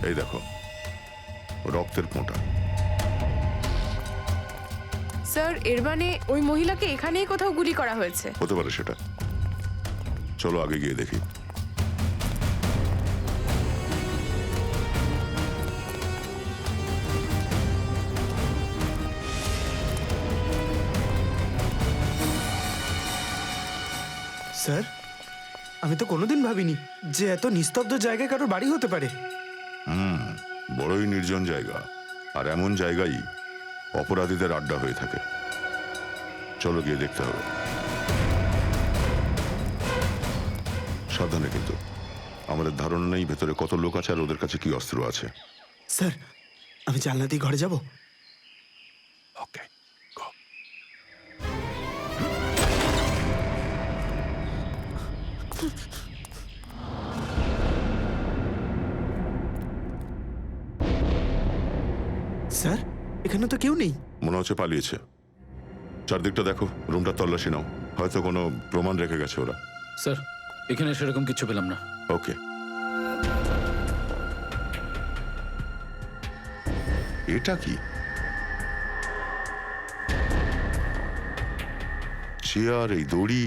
এই দেখো, রক্তের ফোঁটা। স্যার এর মানে ওই মহিলাকে এখানেই কোথাও গুলি করা হয়েছে। হতে পারে সেটা। চলো আগে গিয়ে দেখি। স্যার আমি তো কোনোদিন ভাবিনি যে এত নিস্তব্ধ জায়গায় কারোর বাড়ি হতে পারে। বড়ই নির্জন জায়গা, আর এমন জায়গায় অপরাধীদের আড্ডা হয়ে থাকে। চলো গিয়ে দেখতে হবে। সাবধানে কিন্তু, আমাদের ধারণা নেই ভেতরে কত লোক আছে আর ওদের কাছে কি অস্ত্র আছে। স্যার আমি জানলা দিয়ে ঘরে যাব? ওকে। স্যার এখানে তো কেউ নেই। মনে হচ্ছে পালিয়েছে। চারদিকটা দেখো, রুমটা তল্লাশি নাও, হয়তো কোনো প্রমাণ রেখে গেছে ওরা। স্যার এখানে সেরকম কিছু পেলাম না। ওকে। এটা কি? চেয়ার, এই দড়ি।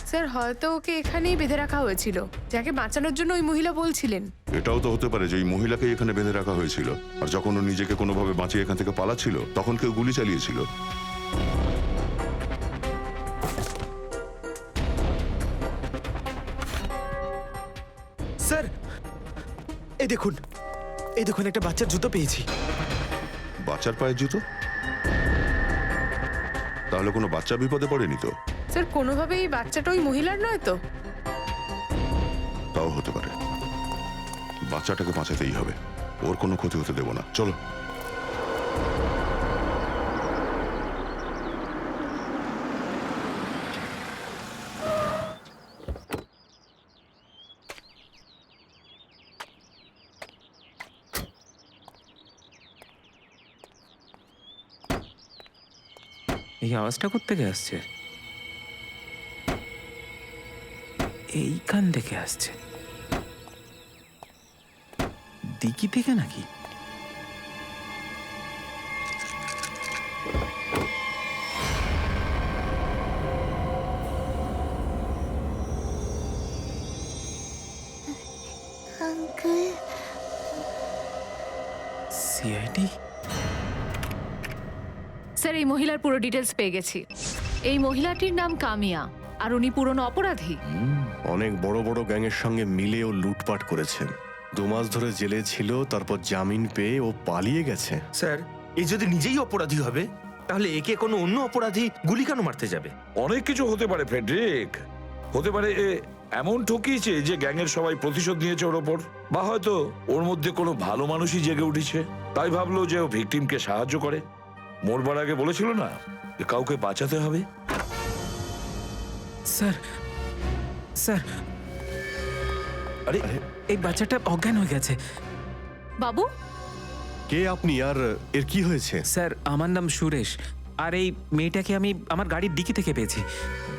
স্যার হয়তো ওকে এখানেই বেঁধে রাখা হয়েছিল, যাকে বাঁচানোর জন্য ওই মহিলা বলছিলেন। এটাও তো হতে পারে যে এই মহিলাকে এখানে বেঁধে রাখা হয়েছিল, আর যখন ও নিজেকে কোনোভাবে বাঁচিয়ে এখান থেকে পালাচ্ছিল তখন কেউ গুলি চালিয়েছিল। স্যার এই দেখুন, এই দেখুন একটা বাচ্চার জুতো পেয়েছি। বাচ্চার পায়ের জুতো? তাহলে কোনো বাচ্চা বিপদে পড়েনি তো? স্যার কোনোভাবে এই বাচ্চাটা ওই মহিলার নয় তো? তাও হতে পারে। বাচ্চাটাকে বাঁচাতেই হবে, ওর কোনো ক্ষতি হতে দেব না। চলো। এই আওয়াজটা কোত্থেকে আসছে? এইখান থেকে আসছে, দিকি থেকে নাকি? Uncle, CID? স্যার এই মহিলার পুরো ডিটেলস পেয়ে গেছি। এই মহিলাটির নাম কামিয়া, আর উনি পুরনো অপরাধী। অনেক বড় বড় গ্যাংয়ের সঙ্গে মিলে ও লুটপাট করেছে। 2 মাস ধরে জেলে ছিল, তারপর জামিন পেয়ে ও পালিয়ে গেছে। স্যার এই যদি নিজেই অপরাধী হবে, তাহলে একে কোনো অন্য অপরাধী গুলি কেন মারতে যাবে? অনেক কিছু হতে পারে ফ্রেডরিক। হতে পারে এ এমন ঠকিয়েছে যে গ্যাংয়ের সবাই প্রতিশোধ নিয়েছে ওর ওপর, বা হয়তো ওর মধ্যে কোনো ভালো মানুষই জেগে উঠেছে, তাই ভাবলো যে ও ভিকটিমকে সাহায্য করে। মরবার আগে বলেছিল না যে কাউকে বাঁচাতে হবে। স্যার, স্যার, আরে এই বাচ্চাটা অজ্ঞান হয়ে গেছে। বাবু, কে আপনি আর এর কি হয়েছে? স্যার আমার নাম সুরেশ, আর এই মেয়েটাকে আমি আমার গাড়ির ডিকি থেকে পেয়েছি।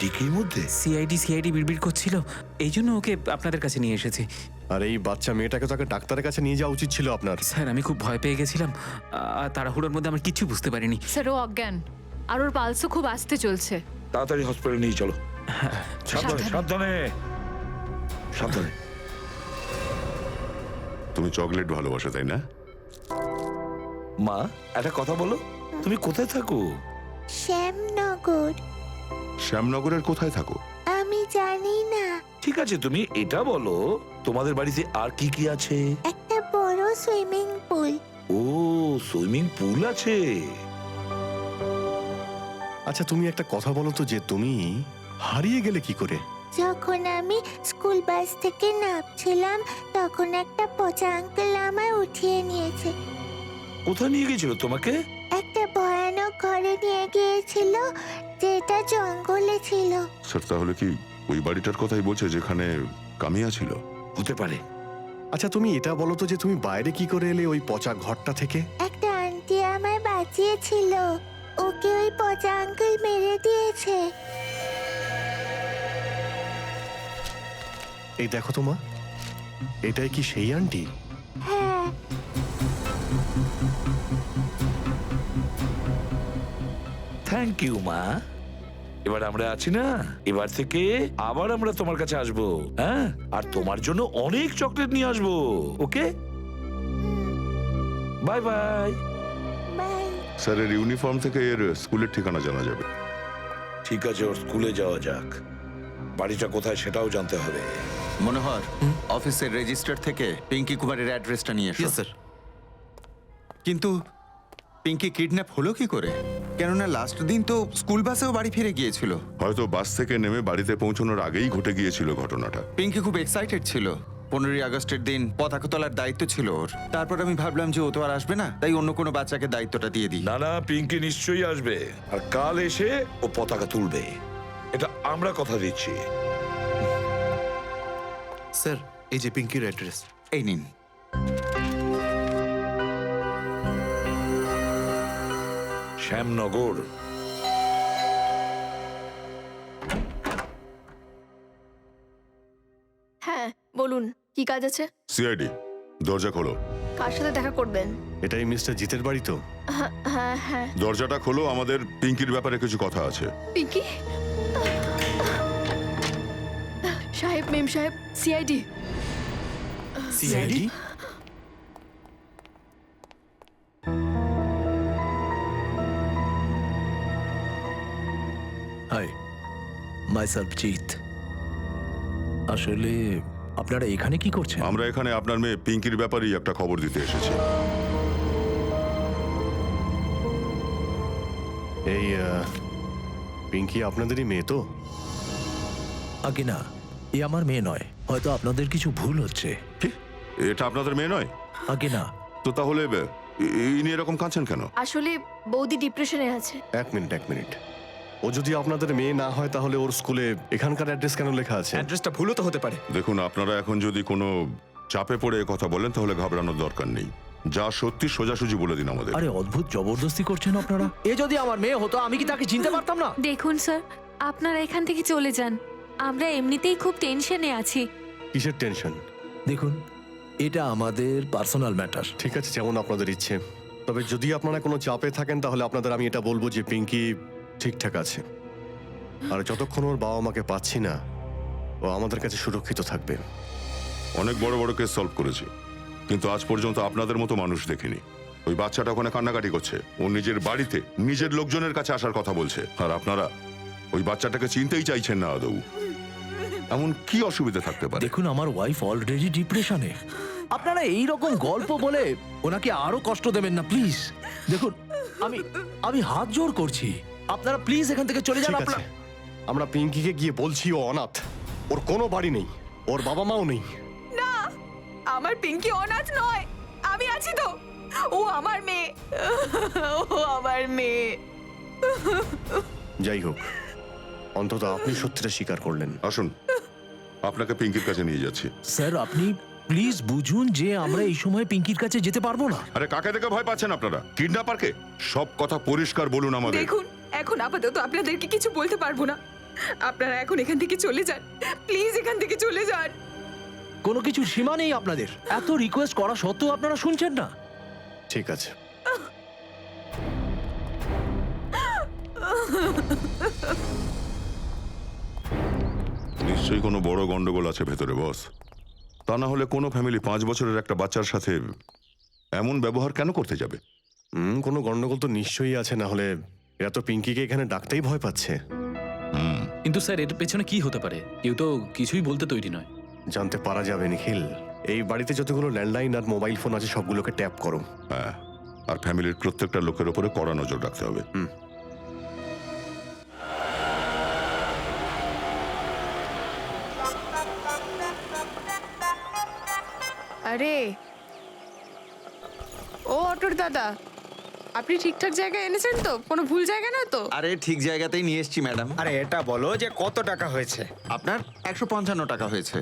ডিকির মধ্যে? সিআইডি বিড়বিড় করছিল, এই জন্য ওকে আপনাদের কাছে নিয়ে এসেছি। আর এই বাচ্চা মেয়েটাকে তাকে ডাক্তারের কাছে নিয়ে যাওয়া উচিত ছিল আপনার। স্যার আমি খুব ভয় পেয়ে গেছিলাম, আর তাড়াহুড়োর মধ্যে আমার কিছু বুঝতে পারিনি। স্যার ও অজ্ঞান, আর ওর পালসও খুব আস্তে চলছে। তাড়াতাড়ি হসপিটালে নিয়ে চলো। সাবধানে সাবধানে সাবধানে। তুমি চকলেট ভালোবাসো তাই না? মা একটা কথা বলো, তুমি কোথায় থাকো? শ্যামনগর। শ্যামনগরের কোথায় থাকো? আমি জানি না। ঠিক আছে, তুমি এটা বলো তোমাদের বাড়িতে আর কি কি আছে? একটা বড় সুইমিং পুল। ও, সুইমিং পুল আছে। আচ্ছা তুমি একটা কথা বলো তো, যে তুমি হারিয়ে গেলে কি করে? যখন আমি স্কুল বাস থেকে নামছিলাম তখন একটা পচা আঙ্কেল আমায় উঠিয়ে নিয়েছে। কোথায় নিয়ে গেছিল তোমাকে? একটা ভয়ানক ঘরে নিয়ে গিয়েছিল যেটা জঙ্গলে ছিল। স্যার তাহলে কি ওই বাড়িটার কথাই বলছে যেখানে কামিয়া ছিল? হতে পারে। আচ্ছা তুমি এটা বলো তো, যে তুমি বাইরে কি করে এলে ওই পচা ঘরটা থেকে? একটা আন্টি আমায় বাঁচিয়েছিল, ওকে ওই পচা আঙ্কেল মেরে দিয়েছে। এই দেখো তোমা, এটাই কি সেই আন্টি? হ্যাঁ। থ্যাংক ইউ মা। এবার আমরা আছি না, এবার থেকে আবার আমরা তোমার কাছে আসবো, হ্যাঁ? আর তোমার জন্য অনেক চকলেট নিয়ে আসবো, ওকে? Bye bye. স্যার এর ইউনিফর্ম থেকে এর স্কুলের ঠিকানা জানা যাবে। ঠিক আছে, ওর স্কুলে যাওয়া যাক। বাড়িটা কোথায় সেটাও জানতে হবে। মনোহর, অফিসের রেজিস্টার থেকে পিঙ্কি কুমারের অ্যাড্রেসটা নিয়ে এসো। স্যার। কিন্তু পিঙ্কি কিডন্যাপ হলো কি করে? কেননা লাস্ট দিন তো স্কুল বাসেও বাড়ি ফিরে গিয়েছিল। হয়তো বাস থেকে নেমে বাড়িতে পৌঁছানোর আগেই ঘটে গিয়েছিল ঘটনাটা। পিঙ্কি খুব এক্সাইটেড ছিল। 15ই আগস্টের দিন পতাকা তোলার দায়িত্ব ছিল ওর। তারপর আমি ভাবলাম যে ও তো আর আসবে না, তাই অন্য কোনো বাচ্চাকে দায়িত্বটা দিয়ে দিই। না না, পিঙ্কি নিশ্চয়ই আসবে, আর কাল এসে ও পতাকা তুলবে, এটা আমরা কথা দিচ্ছি। স্যার এই যে পিঙ্কির অ্যাড্রেস। এই নিন। শ্যামনগর। হ্যাঁ বলুন, কি কাজ আছে? সিআইডি, দরজা খোলো। কার সাথে দেখা করবেন? এটাই মিস্টার জিতের বাড়ি তো? হ্যাঁ হ্যাঁ হ্যাঁ। দরজাটা খোলো, আমাদের পিঙ্কির ব্যাপারে কিছু কথা আছে। পিঙ্কি সাহেব, মেম সাহেব, সিআইডি। সিআইডি? হাই, মাইসেলফ জিত। আসলে আপনারা এখানে কি করছেন? আমরা এখানে আপনার মেয়ে পিঙ্কির ব্যাপারেই একটা খবর দিতে এসেছি। এই পিঙ্কি আপনাদেরই মেয়ে তো? আগে না, এ আমার মেয়ে নয়। হয়তো আপনাদের কিছু ভুল হচ্ছে। এটা আপনাদের মেয়ে নয়? আগে না। তো তাহলে ইনি এরকম কাঁদছেন কেন? আসলে বৌদি ডিপ্রেশনে আছে। এক মিনিট। ও যদি আপনাদের মেয়ে না হয় তাহলে ওর স্কুলে এখানকার অ্যাড্রেস কেন লেখা আছে? অ্যাড্রেসটা ভুলও তো হতে পারে। দেখুন, আপনারা এখন যদি কোনো চাপে পড়ে কথা বলেন তাহলে ঘাবড়ানোর দরকার নেই। যা সত্যি সোজাসুজি বলে দিন আমাদের। আরে অদ্ভুত জবরদস্তি করছেন আপনারা। এ যদি আমার মেয়ে হতো আমি কি তাকে চিনতে পারতাম না? দেখুন স্যার, আপনারা এখান থেকে চলে যান। আমরা এমনিতেই খুব টেনশনে আছি। কিসের টেনশন? দেখুন, এটা আমাদের পার্সোনাল ম্যাটার। ঠিক আছে, যেমন আপনাদের ইচ্ছে। তবে যদি আপনারা কোনো চাপে থাকেন তাহলে আপনাদের আমি এটা বলবো যে পিঙ্কি ঠিকঠাক আছে, আর যতক্ষণ ওর বাবা মাকে পাচ্ছি না ও আমাদের কাছে সুরক্ষিত থাকবে। অনেক বড় বড় কেস সলভ করেছি, কিন্তু আজ পর্যন্ত আপনাদের মতো মানুষ দেখিনি। ওই বাচ্চাটা ওখানে কান্নাকাটি করছে, ও নিজের বাড়িতে নিজের লোকজনের কাছে আসার কথা বলছে, আর আপনারা ওই বাচ্চাটাকে চিনতেই চাইছেন না আদৌ। এমন কি অসুবিধা থাকতে পারে? দেখুন, আমার ওয়াইফ অলরেডি ডিপ্রেশনে। আপনারা এই রকম গল্প বলে ওনাকে আরো কষ্ট দেবেন না প্লিজ। দেখুন, আমি হাত জোড় করছি, আপনারা প্লিজ এখান থেকে চলে যান। ঠিক আছে, আমরা পিঙ্কিকে গিয়ে বলছি ও অনাথ, ওর কোনো বাড়ি নেই, ওর বাবা মাও নেই। না, আমার পিঙ্কি অনাথ নয়, আমি আছি তো। ও আমার মেয়ে, ও আমার মেয়ে। যাই হোক, অন্তত আপনি সত্যিটা স্বীকার করলেন। আসুন, আপনাকে পিঙ্কির কাছে নিয়ে যাচ্ছি। স্যার, আপনি প্লিজ বুঝুন যে আমরা এই সময় পিঙ্কির কাছে যেতে পারবো না। আরে কাকে দেখে ভয় পাচ্ছেন আপনারা? কিডন্যাপারকে? সব কথা পরিষ্কার বলুন আমাদের। দেখুন, এখন আপাতত আপনাদেরকে কিছু বলতে পারবো না। আপনারা এখন এখান থেকে চলে যান, প্লিজ এখান থেকে চলে যান। কোনো কিছু সীমা নেই আপনাদের। এত রিকোয়েস্ট করা সত্ত্বেও আপনারা শুনছেন না। ঠিক আছে। নিশ্চয়ই কোনো বড় গন্ডগোল আছে ভেতরে বস। তা না হলে কোনো ফ্যামিলি 5 বছরের একটা বাচ্চার সাথে এমন ব্যবহার কেন করতে যাবে? কোনো গন্ডগোল তো নিশ্চয়ই আছে, না হলে এরা তো পিঙ্কিকে এখানে ডাকতেই ভয় পাচ্ছে। কিন্তু স্যার, এর পেছনে কি হতে পারে? কেউ তো কিছুই বলতে তৈরি নয়। জানতে পারা যাবে নিখিল। এই বাড়িতে যতগুলো ল্যান্ডলাইন আর মোবাইল ফোন আছে সবগুলোকে ট্যাপ করো। হ্যাঁ, আর ফ্যামিলির প্রত্যেকটা লোকের উপরে কড়া নজর রাখতে হবে। আরে ও অটোর দাদা, আপনি ঠিকঠাক জায়গায় এনেছেন তো? কোনো ভুল জায়গা না তো? আরে ঠিক জায়গাতেই নিয়ে এসেছি ম্যাডাম। আরে এটা বলো যে কত টাকা হয়েছে? আপনার 155 টাকা হয়েছে।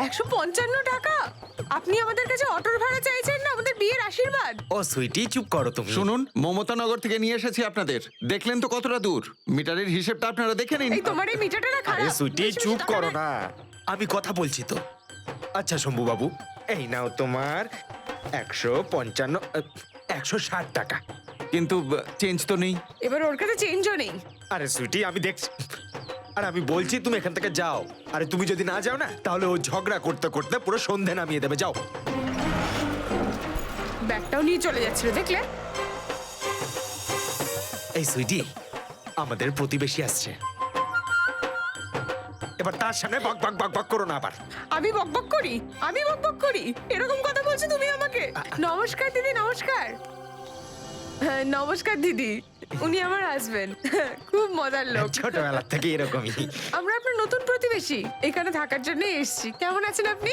155 টাকা? আপনি আমাদের কাছে অটোর ভাড়া চাইছেন না আমাদের বিয়ের আশীর্বাদ? ও সুইটি, চুপ করো তুমি। শুনুন, মমতানগর থেকে নিয়ে এসেছি আপনাদের। দেখলেন তো কতটা দূর। মিটারের হিসেবটা আপনারা দেখে নিন। এই তোমার এই মিটারটা না খারাপ। আরে সুইটি, চুপ করো না, আমি কথা বলছি তো। আচ্ছা শম্ভু বাবু, এই নাও তোমার 155 160 টাকা। কিন্তু চেঞ্জ তো নেই। এবার ওর কাছে চেঞ্জও নেই। আরে সুইটি, আমি দেখছি। আর আমি বলছি তুমি এখান থেকে যাও। আরে তুমি যদি না যাও না, তাহলে ও ঝগড়া করতে করতে পুরো সন্ধে নামিয়ে দেবে। যাও। ব্যাগটাও নিয়ে চলে যাচ্ছিল, দেখলে? এই সুইটি, আমাদের প্রতিবেশী আসছে, এবার তার সামনে বক বক বক বক করো না আবার। আমি বকবক করি? আমি বকবক করি? এরকম কথা বলছো তুমি আমাকে? নমস্কার দিদি, নমস্কার। হ্যাঁ, নমস্কার দিদি। উনি আমার হাজবেন্ড, খুব মজার লোক। ছোটবেলা থেকে এরকমই। আমরা আপনার নতুন প্রতিবেশী, এখানে থাকার জন্য এসেছি। কেমন আছেন আপনি?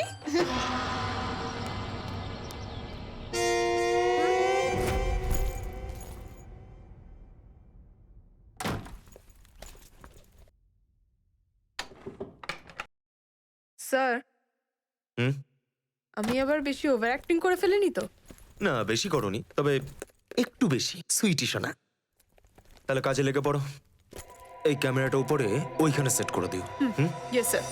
স্যার, আমি আবার বেশি ওভার অ্যাক্টিং করে ফেলিনি তো? না, বেশি করনি, তবে একটু বেশি। সুইটি শোনা, তাহলে কাজে লেগে পড়ো। এই ক্যামেরাটা উপরে ওইখানে সেট করে দিও। Yes sir.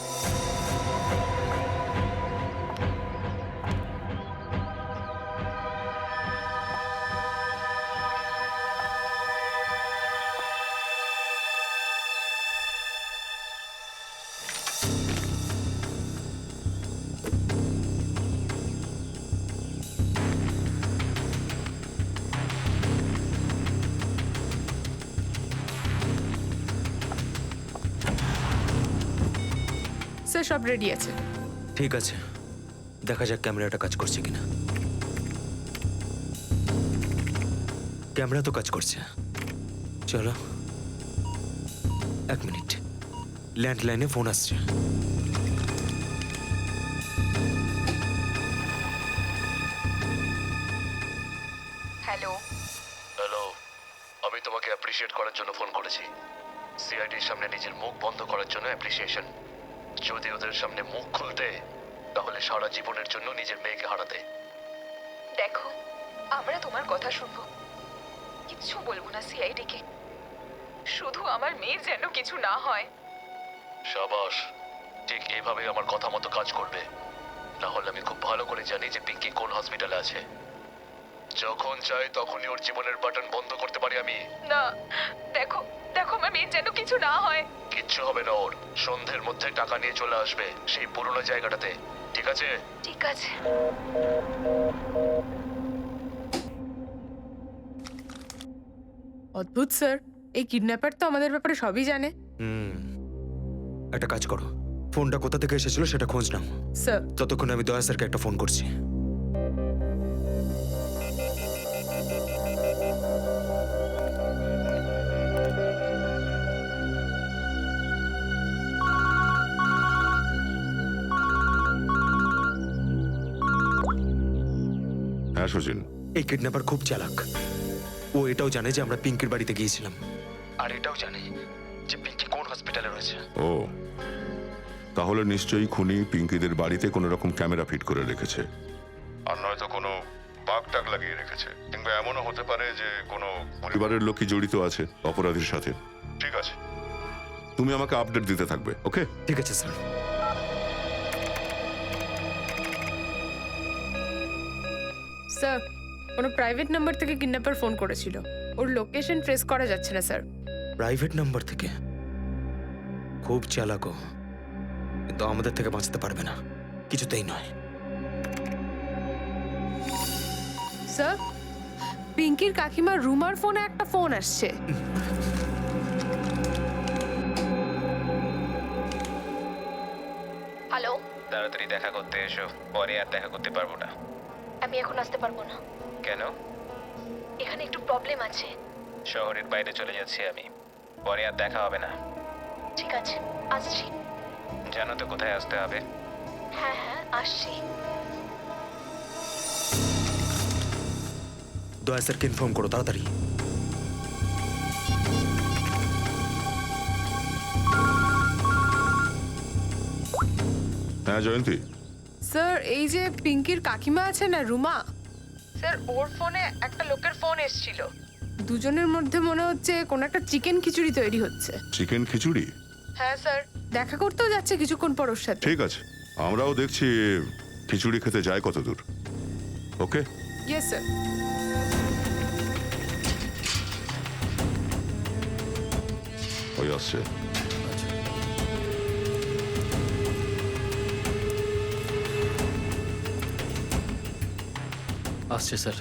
স্যার, সব রেডি আছে। ঠিক আছে, দেখা যাক ক্যামেরাটা কাজ করছে কিনা। ক্যামেরা তো কাজ করছে। চলো, 1 মিনিট, ল্যান্ডলাইনে ফোন আসছে। হ্যালো। হ্যালো, আমি তোমাকে অ্যাপ্রিশিয়েট করার জন্য ফোন করেছি। সিআইডির সামনে নিজের মুখ বন্ধ করার জন্য অ্যাপ্রিসিয়েশন। যদি ওদের সামনে মুখ খুলতে, তাহলে সারা জীবনের জন্য নিজের মেয়েকে হারাতে। দেখো, আমরা তোমার কথা শুনবো, কিচ্ছু বলবো না সিআইডিকে। শুধু আমার মেয়ের যেন কিছু না হয়। শাবাশ, ঠিক এভাবে আমার কথা মতো কাজ করবে। না হলে আমি খুব ভালো করে জানি যে পিঙ্কি কোন হসপিটালে আছে। যখন চাই তখনই ওর জীবনের বাটন বন্ধ করতে পারি আমি। না, দেখো দেখো, আমার মেয়ের যেন কিছু না হয়। কিচ্ছু হবে না ওর। সন্ধ্যের মধ্যে টাকা নিয়ে চলে আসবে সেই পুরনো জায়গাটাতে, ঠিক আছে? ঠিক আছে। অদ্ভুত স্যার, এই কিডন্যাপার তো আমাদের ব্যাপারে সবই জানে। একটা কাজ করো, ফোনটা কোথা থেকে এসেছিল সেটা খোঁজ নাও। স্যার। ততক্ষণে আমি দয়া স্যারকে একটা ফোন করছি। হ্যাঁ সচিন, এই কিডন্যাপার খুব চালাক। ও এটাও জানে যে আমরা পিঙ্কির বাড়িতে গিয়েছিলাম, আর এটাও জানে যে পিঙ্কি কোন হসপিটালে রয়েছে। ও তাহলে নিশ্চয়ই খুনি পিঙ্কিদের বাড়িতে কোনো রকম ক্যামেরা ফিট করে রেখেছে, আর নয়তো কোনো বাগ টাগ লাগিয়ে রেখেছে, কিংবা এমনও হতে পারে যে কোনো পরিবারের লোকই জড়িত আছে অপরাধীর সাথে। ঠিক আছে, তুমি আমাকে আপডেট দিতে থাকবে, ওকে? ঠিক আছে স্যার। স্যার, কোনো প্রাইভেট নাম্বার থেকে কিডন্যাপার ফোন করেছিল। ওর লোকেশন ট্রেস করা যাচ্ছে না স্যার। প্রাইভেট নাম্বার থেকে? খুব চালাক ও, কিন্তু আমাদের থেকে বাঁচতে পারবে না, কিছুতেই নয়। স্যার, পিঙ্কির কাকিমার রুমার ফোনে একটা ফোন আসছে। হ্যালো। তাড়াতাড়ি দেখা করতে এসো, পরে আর দেখা করতে পারবো না। আমি এখন আসতে পারবো না। কেন? এখানে একটু প্রবলেম আছে। শহরের বাইরে চলে যাচ্ছি আমি, পরে আর দেখা হবে না। ঠিক আছে, আসছি। জানো তো কোথায় আসতে হবে? হ্যাঁ হ্যাঁ, আসছি। দয়া স্যারকে ইনফর্ম করো তাড়াতাড়ি। হ্যাঁ জয়ন্তী। স্যার, এই যে পিঙ্কির কাকিমা আছে না, রুমা, স্যার ওর ফোনে একটা লোকের ফোন এসেছিল। দুজনের মধ্যে মনে হচ্ছে কোনো একটা চিকেন খিচুড়ি তৈরি হচ্ছে। চিকেন খিচুড়ি? হ্যাঁ স্যার, দেখা করতেও যাচ্ছে কিছুক্ষণ পর ওর সাথে। ঠিক আছে, আমরাও দেখছি খিচুড়ি খেতে যায় কত দূর। ওকে? Yes sir. ওই আসছে। আসছে স্যার।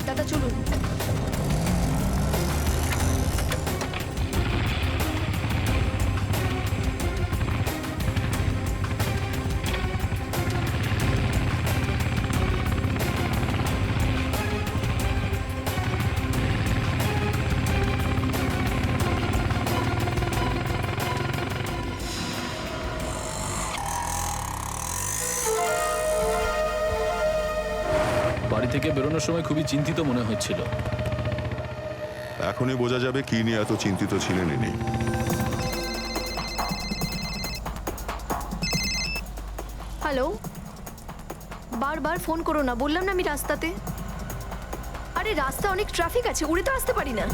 দাদা চলুন। বাড়ি থেকে বেরোনোর সময় খুবই চিন্তিত মনে হচ্ছিল। এখনই বোঝা যাবে কি নিয়ে এত চিন্তিত ছিলেন ইনি। হ্যালো, বারবার ফোন করো না, বললাম না আমি রাস্তাতে। আরে রাস্তা অনেক ট্রাফিক আছে, উড়ে তো আসতে পারি না।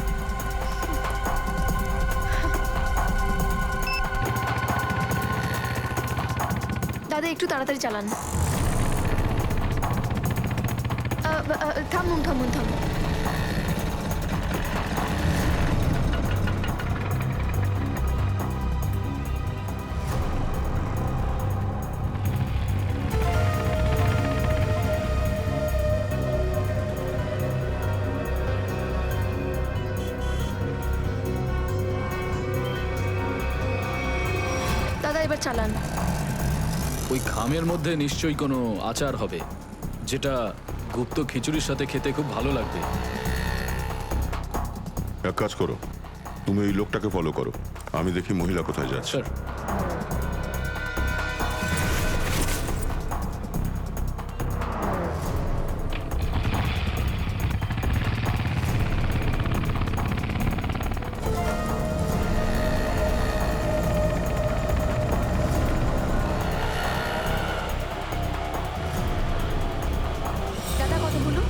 দাদা একটু তাড়াতাড়ি চালান। থামুন থামুন থামুন। দাদা এবার চালান। ওই খামের মধ্যে নিশ্চয়ই কোনো আচার হবে, যেটা গুপ্ত খিচুড়ির সাথে খেতে খুব ভালো লাগবে। এক কাজ করো, তুমি এই লোকটাকে ফলো করো, আমি দেখি মহিলা কোথায় যাচ্ছে। স্যার। দাদা কথা বলুন।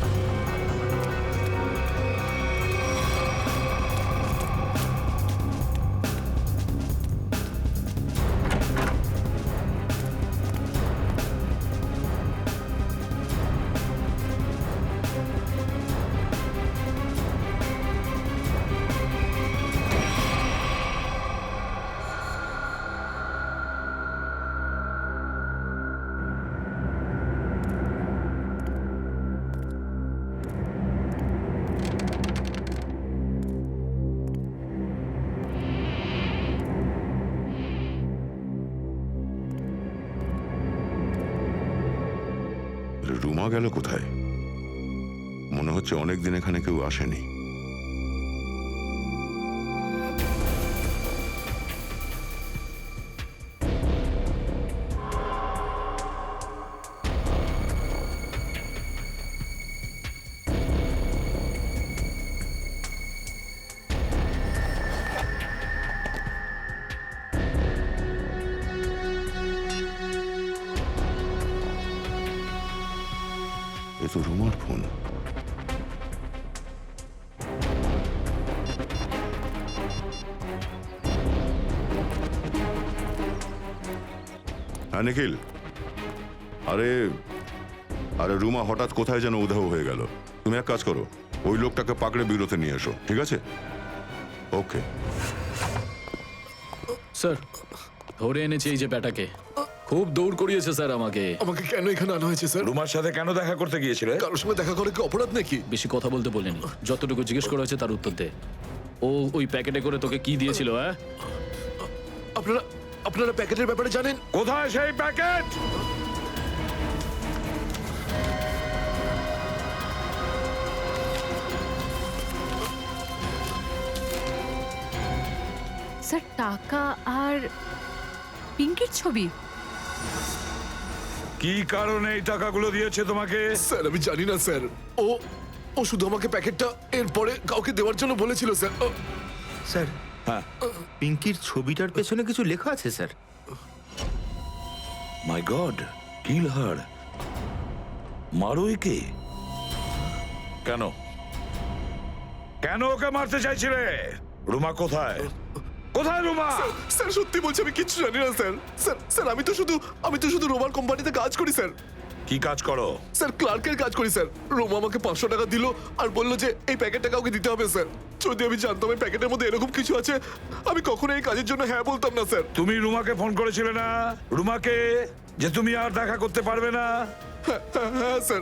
রুমা গেল কোথায়? মনে হচ্ছে অনেকদিন এখানে কেউ আসেনি। এ তো রুমার ফোন। হ্যাঁ নিখিল, আরে আরে রুমা হঠাৎ কোথায় যেন উধাও হয়ে গেল। তুমি এক কাজ করো, ওই লোকটাকে পাকড়ে বিরতে নিয়ে এসো, ঠিক আছে? ওকে স্যার, ধরে এনেছে এই যে ব্যাটাকে। খুব দৌড় করিয়েছে স্যার আমাকে। আমাকে কেন এখানে আনা হয়েছে স্যার? রুমার সাথে কেন দেখা করতে গিয়েছিলে? কারোর সঙ্গে দেখা করে কি অপরাধ নাকি? বেশি কথা বলতে বলিনি, যতটুকু জিজ্ঞেস করা হয়েছে তার উত্তর দে। ও ওই প্যাকেটে করে তোকে কি দিয়েছিল? হ্যাঁ, আপনারা আপনারা প্যাকেটের ব্যাপারে জানেন? কোথায় সেই প্যাকেট? স্যার টাকা আর পিঙ্কির ছবি। কি কারণে এই টাকাগুলো দিয়েছে তোমাকে? স্যার আমি জানি না স্যার, ও ও শুধু আমাকে প্যাকেটটা এরপরে কাউকে দেওয়ার জন্য বলেছিল স্যার। স্যার, হ্যাঁ, পিঙ্কির ছবিটার পেছনে কিছু লেখা আছে স্যার। মাই গড, কিল হার। মারো একে। কেন কেন ওকে মারতে চাইছিলে? রুমা কোথায়? কোথায় রুমা? স্যার সত্যি বলছি আমি কিচ্ছু জানি না স্যার। স্যার স্যার আমি তো শুধু রোমার কোম্পানিতে কাজ করি স্যার। কি কাজ করো? স্যার ক্লার্কের কাজ করি স্যার। রোমা আমাকে 500 টাকা দিল আর বললো যে এই প্যাকেটটা কাউকে দিতে হবে স্যার। যদি আমি জানতাম এই প্যাকেটের মধ্যে এরকম কিছু আছে আমি কখনো এই কাজের জন্য হ্যাঁ বলতাম না স্যার। তুমি রুমাকে ফোন করেছিলে না? রুমাকে যে তুমি আর দেখা করতে পারবে না? হ্যাঁ স্যার,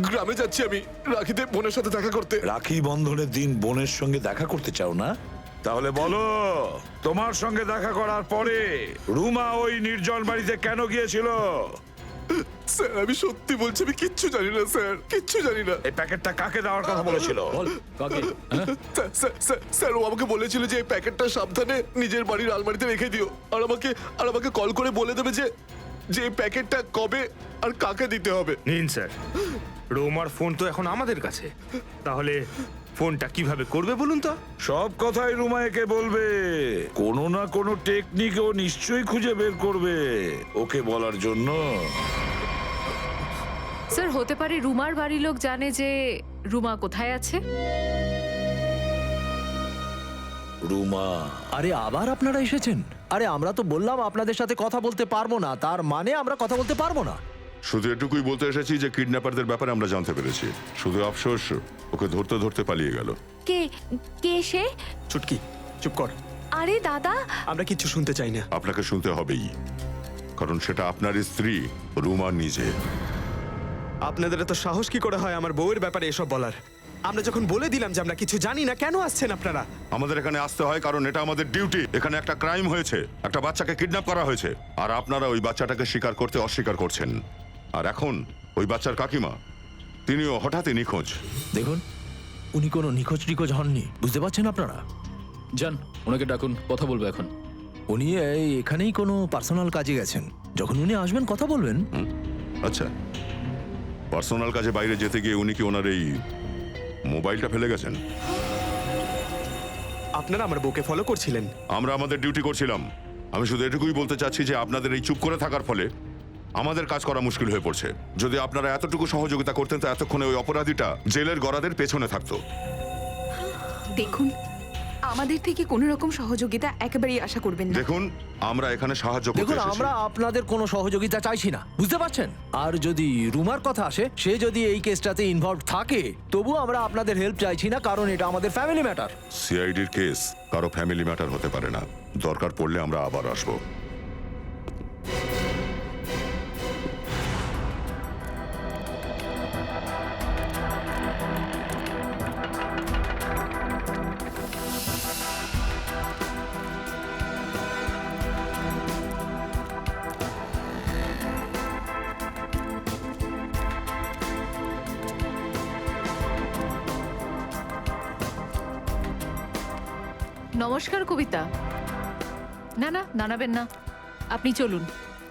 গ্রামে যাচ্ছি আমি রাখিতে বোনের সাথে দেখা করতে। রাখি বন্ধনের দিন বোনের সঙ্গে দেখা করতে চাও না? তাহলে বলো তোমার সঙ্গে দেখা করার পরে রুমা ওই নির্জন বাড়িতে কেন গিয়েছিল? স্যার আমি সত্যি বলছি আমি কিচ্ছু জানি না স্যার, কিচ্ছু জানি না। এই প্যাকেটটা কাকে দেওয়ার কথা বলেছিল? স্যার ও আমাকে বলেছিল যে এই প্যাকেটটা সাবধানে নিজের বাড়ির আলমারিতে রেখে দিও আর আমাকে কল করে বলে দেবে যে এই প্যাকেটটা কবে আর কাকে দিতে হবে। নিন স্যার, রোমার ফোন তো এখন আমাদের কাছে, তাহলে ফোনটা কিভাবে করবে বলুন তো? সব কথাই রুমা একে বলবে, কোনো না কোনো টেকনিক ও নিশ্চয়ই খুঁজে বের করবে ওকে বলার জন্য। স্যার হতে পারে রুমার বাড়ির লোক জানে যে রুমা কোথায় আছে। রুমা, আরে আবার আপনারা এসেছেন? আরে আমরা তো বললাম আপনাদের সাথে কথা বলতে পারবো না, তার মানে আমরা কথা বলতে পারবো না। শুধু এটুকুই বলতে এসেছি যে কিডন্যাপারদের ব্যাপারে আমরা জানতে পেরেছি। শুধু আফসোস ওকে ধরতে ধরতে পালিয়ে গেল। কে কে সে? চুটকি চুপ কর। আরে দাদা, আমরা কিচ্ছু শুনতে চাই না। আপনাকে শুনতে হবেই, কারণ সেটা আপনার স্ত্রী রুমা নিজে। আপনাদের এত সাহস কি করে হয় আমার বউয়ের ব্যাপারে এসব বলার? আমরা যখন বলে দিলাম যে আমরা কিছু জানি না, কেন আসছেন আপনারা? আমাদের এখানে আসতে হয় কারণ এটা আমাদের ডিউটি। এখানে একটা ক্রাইম হয়েছে, একটা বাচ্চাকে কিডন্যাপ করা হয়েছে, আর আপনারা ওই বাচ্চাটাকে স্বীকার করতে অস্বীকার করছেন। আর এখন ওই বাচ্চার কাকিমা তিনিও হঠাৎই নিখোঁজ। দেখুন, উনি কোনো নিখোঁজ টিখোঁজ হননি, বুঝতে পারছেন আপনারা? যান, ওনাকে ডাকুন, কথা বলবো এখন। উনি এখানেই কোনো পার্সোনাল কাজে গেছেন, যখন উনি আসবেন কথা বলবেন। আচ্ছা, পার্সোনাল কাজে বাইরে যেতে গিয়ে উনি কি ওনার এই মোবাইলটা ফেলে গেছেন? আপনারা আমার বউকে ফলো করছিলেন? আমরা আমাদের ডিউটি করছিলাম। আমি শুধু এটুকুই বলতে চাচ্ছি যে আপনাদের এই চুপ করে থাকার ফলে আমাদের কাজ করা মুশকিল হয়ে পড়ছে। যদি আপনারা এতটুকু সহযোগিতা করতেন তো এতক্ষণে ওই অপরাধীটা জেলের গরাদের পেছনে থাকতো। দেখুন, আমাদের থেকে কোনো রকম সহযোগিতা একেবারেই আশা করবেন না। দেখুন, আমরা এখানে সাহায্য করতে দেখুন, এসেছি। আমরা আপনাদের কোনো সহযোগিতা চাইছি না, বুঝতে পারছেন? আর যদি রুমার কথা আসে, সে যদি এই কেসটাতে ইনভলভ থাকে, তবু আমরা আপনাদের হেল্প চাইছি না, কারণ এটা আমাদের ফ্যামিলি ম্যাটার। সিআইডির কেস কারো ফ্যামিলি ম্যাটার হতে পারে না। দরকার পড়লে আমরা আবার আসবো। নমস্কার কবিতা। না না, দাঁড়াবেন না, আপনি চলুন।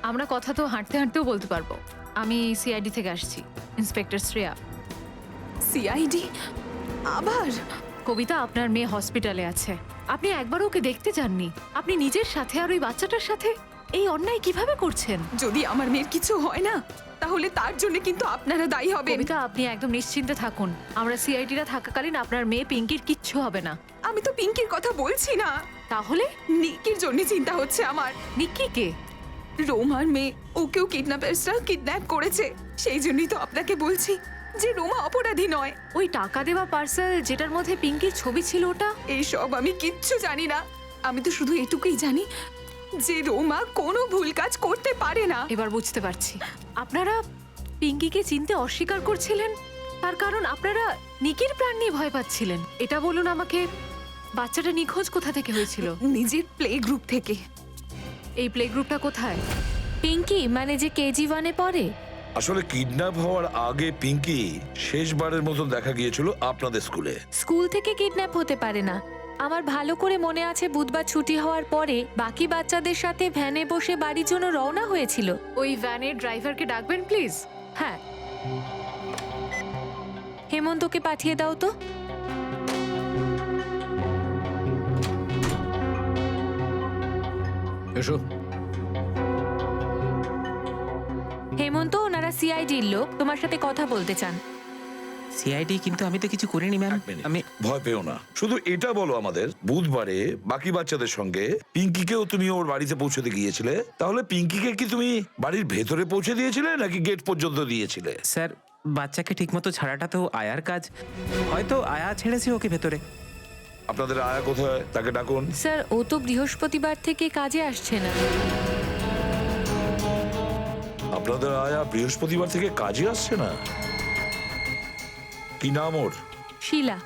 আমরা কথা তো হাঁটতে হাঁটতেও বলতে পারবো। আমি সিআইডি থেকে আসছি, ইন্সপেক্টর শ্রেয়া। সিআইডি আবার? কবিতা, আপনার মেয়ে হসপিটালে আছে, আপনি একবার ওকে দেখতে যাননি। আপনি নিজের সাথে আর ওই বাচ্চাটার সাথে এই অন্যায় কিভাবে করছেন? যদি আমার মেয়ের কিছু হয় না তাহলে তার জন্য কিন্তু আপনারা দায়ী হবে। কবিতা, আপনি একদম নিশ্চিন্তে থাকুন। আমরা সিআইডিরা থাকাকালীন আপনার মেয়ে পিঙ্কির কিচ্ছু হবে না। আমি তো পিঙ্কির কথা বলছি না। তাহলে? নিকির জন্য চিন্তা হচ্ছে আমার। নিকি কে? রোমার মেয়ে, ওকেও কিডন্যাপার্সরা কিডন্যাপ করেছে। সেই জন্যই তো আপনাকে বলছি যে রোমা অপরাধী নয়। ওই টাকা দেওয়া পার্সেল যেটার মধ্যে পিঙ্কির ছবি ছিল ওটা? এইসব আমি কিচ্ছু জানি না। আমি তো শুধু এটুকুই জানি যে রোমা কোনো ভুল কাজ করতে পারে না। এবার বুঝতে পারছি, আপনারা পিঙ্কিকে চিনতে অস্বীকার করছিলেন, তার কারণ আপনারা নিকির প্রাণ নিয়ে ভয় পাচ্ছিলেন। এটা বলুন আমাকে, বাচ্চাটা নিখোঁজ কোথা থেকে হয়েছিল? নিজের প্লে গ্রুপ থেকে। এই প্লে গ্রুপটা কোথায়? পিঙ্কি মানে যে কেজি 1-এ পড়ে। আসলে কিডন্যাপ হওয়ার আগে পিঙ্কি শেষবারের মতো দেখা গিয়েছিল আপনাদের স্কুলে। স্কুল থেকে কিডন্যাপ হতে পারে না। আমার ভালো করে মনে আছে, বুধবার ছুটি হওয়ার পরে বাকি বাচ্চাদের সাথে ভ্যানে বসে বাড়ির জন্য রওনা হয়েছিল। ওই ভ্যানের ড্রাইভারকে ডাকবেন প্লিজ। হ্যাঁ, হেমন্তকে পাঠিয়ে দাও তো। এসো। হেমন্ত, ওনারা সিআইডির লোক, তোমার সাথে কথা বলতে চান। সিআইডি, কিন্তু আমি তো কিছু করিনি ম্যাম। আমি ভয় পেও না, শুধু এটা বলো আমাদের, বুধবারে বাকি বাচ্চাদের সঙ্গে পিঙ্কিকেও তুমি ওর বাড়িতে পৌঁছতে গিয়েছিলে, তাহলে পিঙ্কিকে কি তুমি বাড়ির ভেতরে পৌঁছে দিয়েছিলে নাকি গেট পর্যন্ত দিয়েছিলে? স্যার, বাচ্চাকে ঠিকমতো ছাড়াটা তো আয়ার কাজ, হয়তো আয়া ছেড়েছে ওকে ভেতরে। আপনাদের আয়া কোথায়? তাকে ডাকুন। স্যার, ও তো বৃহস্পতিবার থেকে কাজে আসছে না। আপনাদের আয়া বৃহস্পতিবার থেকে কাজে আসছে না? কি নাম ওর? শিলা।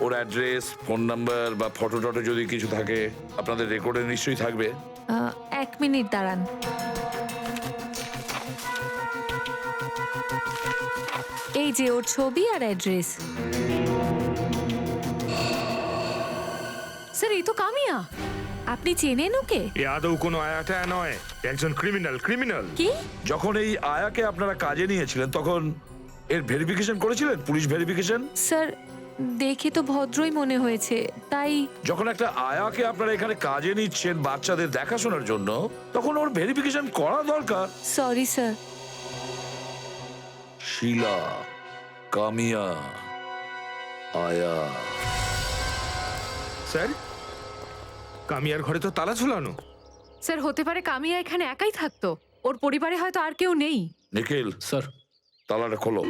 ওর অ্যাড্রেস, ফোন নাম্বার বা ফটো টটো যদি কিছু থাকে আপনাদের রেকর্ডে নিশ্চয়ই থাকবে। 1 মিনিট দাঁড়ান। এই যে ওর ছবি আর অ্যাড্রেস। স্যার, এই তো কামিয়া। আপনি চেনেন ওকে? এ আদৌ কোনো আয়াটা নয়, একজন ক্রিমিনাল। কি? যখন এই আয়াকে আপনারা কাজে নিয়েছিলেন তখন এর ভেরিফিকেশন করেছিলেন? Police verification? স্যার, দেখে তো ভদ্রই মনে হয়েছে, তাই। যখন একটা আয়াকে আপনারা এখানে কাজে নিচ্ছেন বাচ্চাদের দেখাশোনার জন্য, তখন ওর ভেরিফিকেশন করা দরকার। Sorry sir. শিলা, কামিয়া, আয়া। স্যার, কামিয়ার ঘরে তো তালা ঝুলানো। স্যার, হতে পারে কামিয়া এখানে একাই থাকতো, ওর পরিবারে হয়তো আর কেউ নেই। নিখিল স্যার, তালাটা খোলো।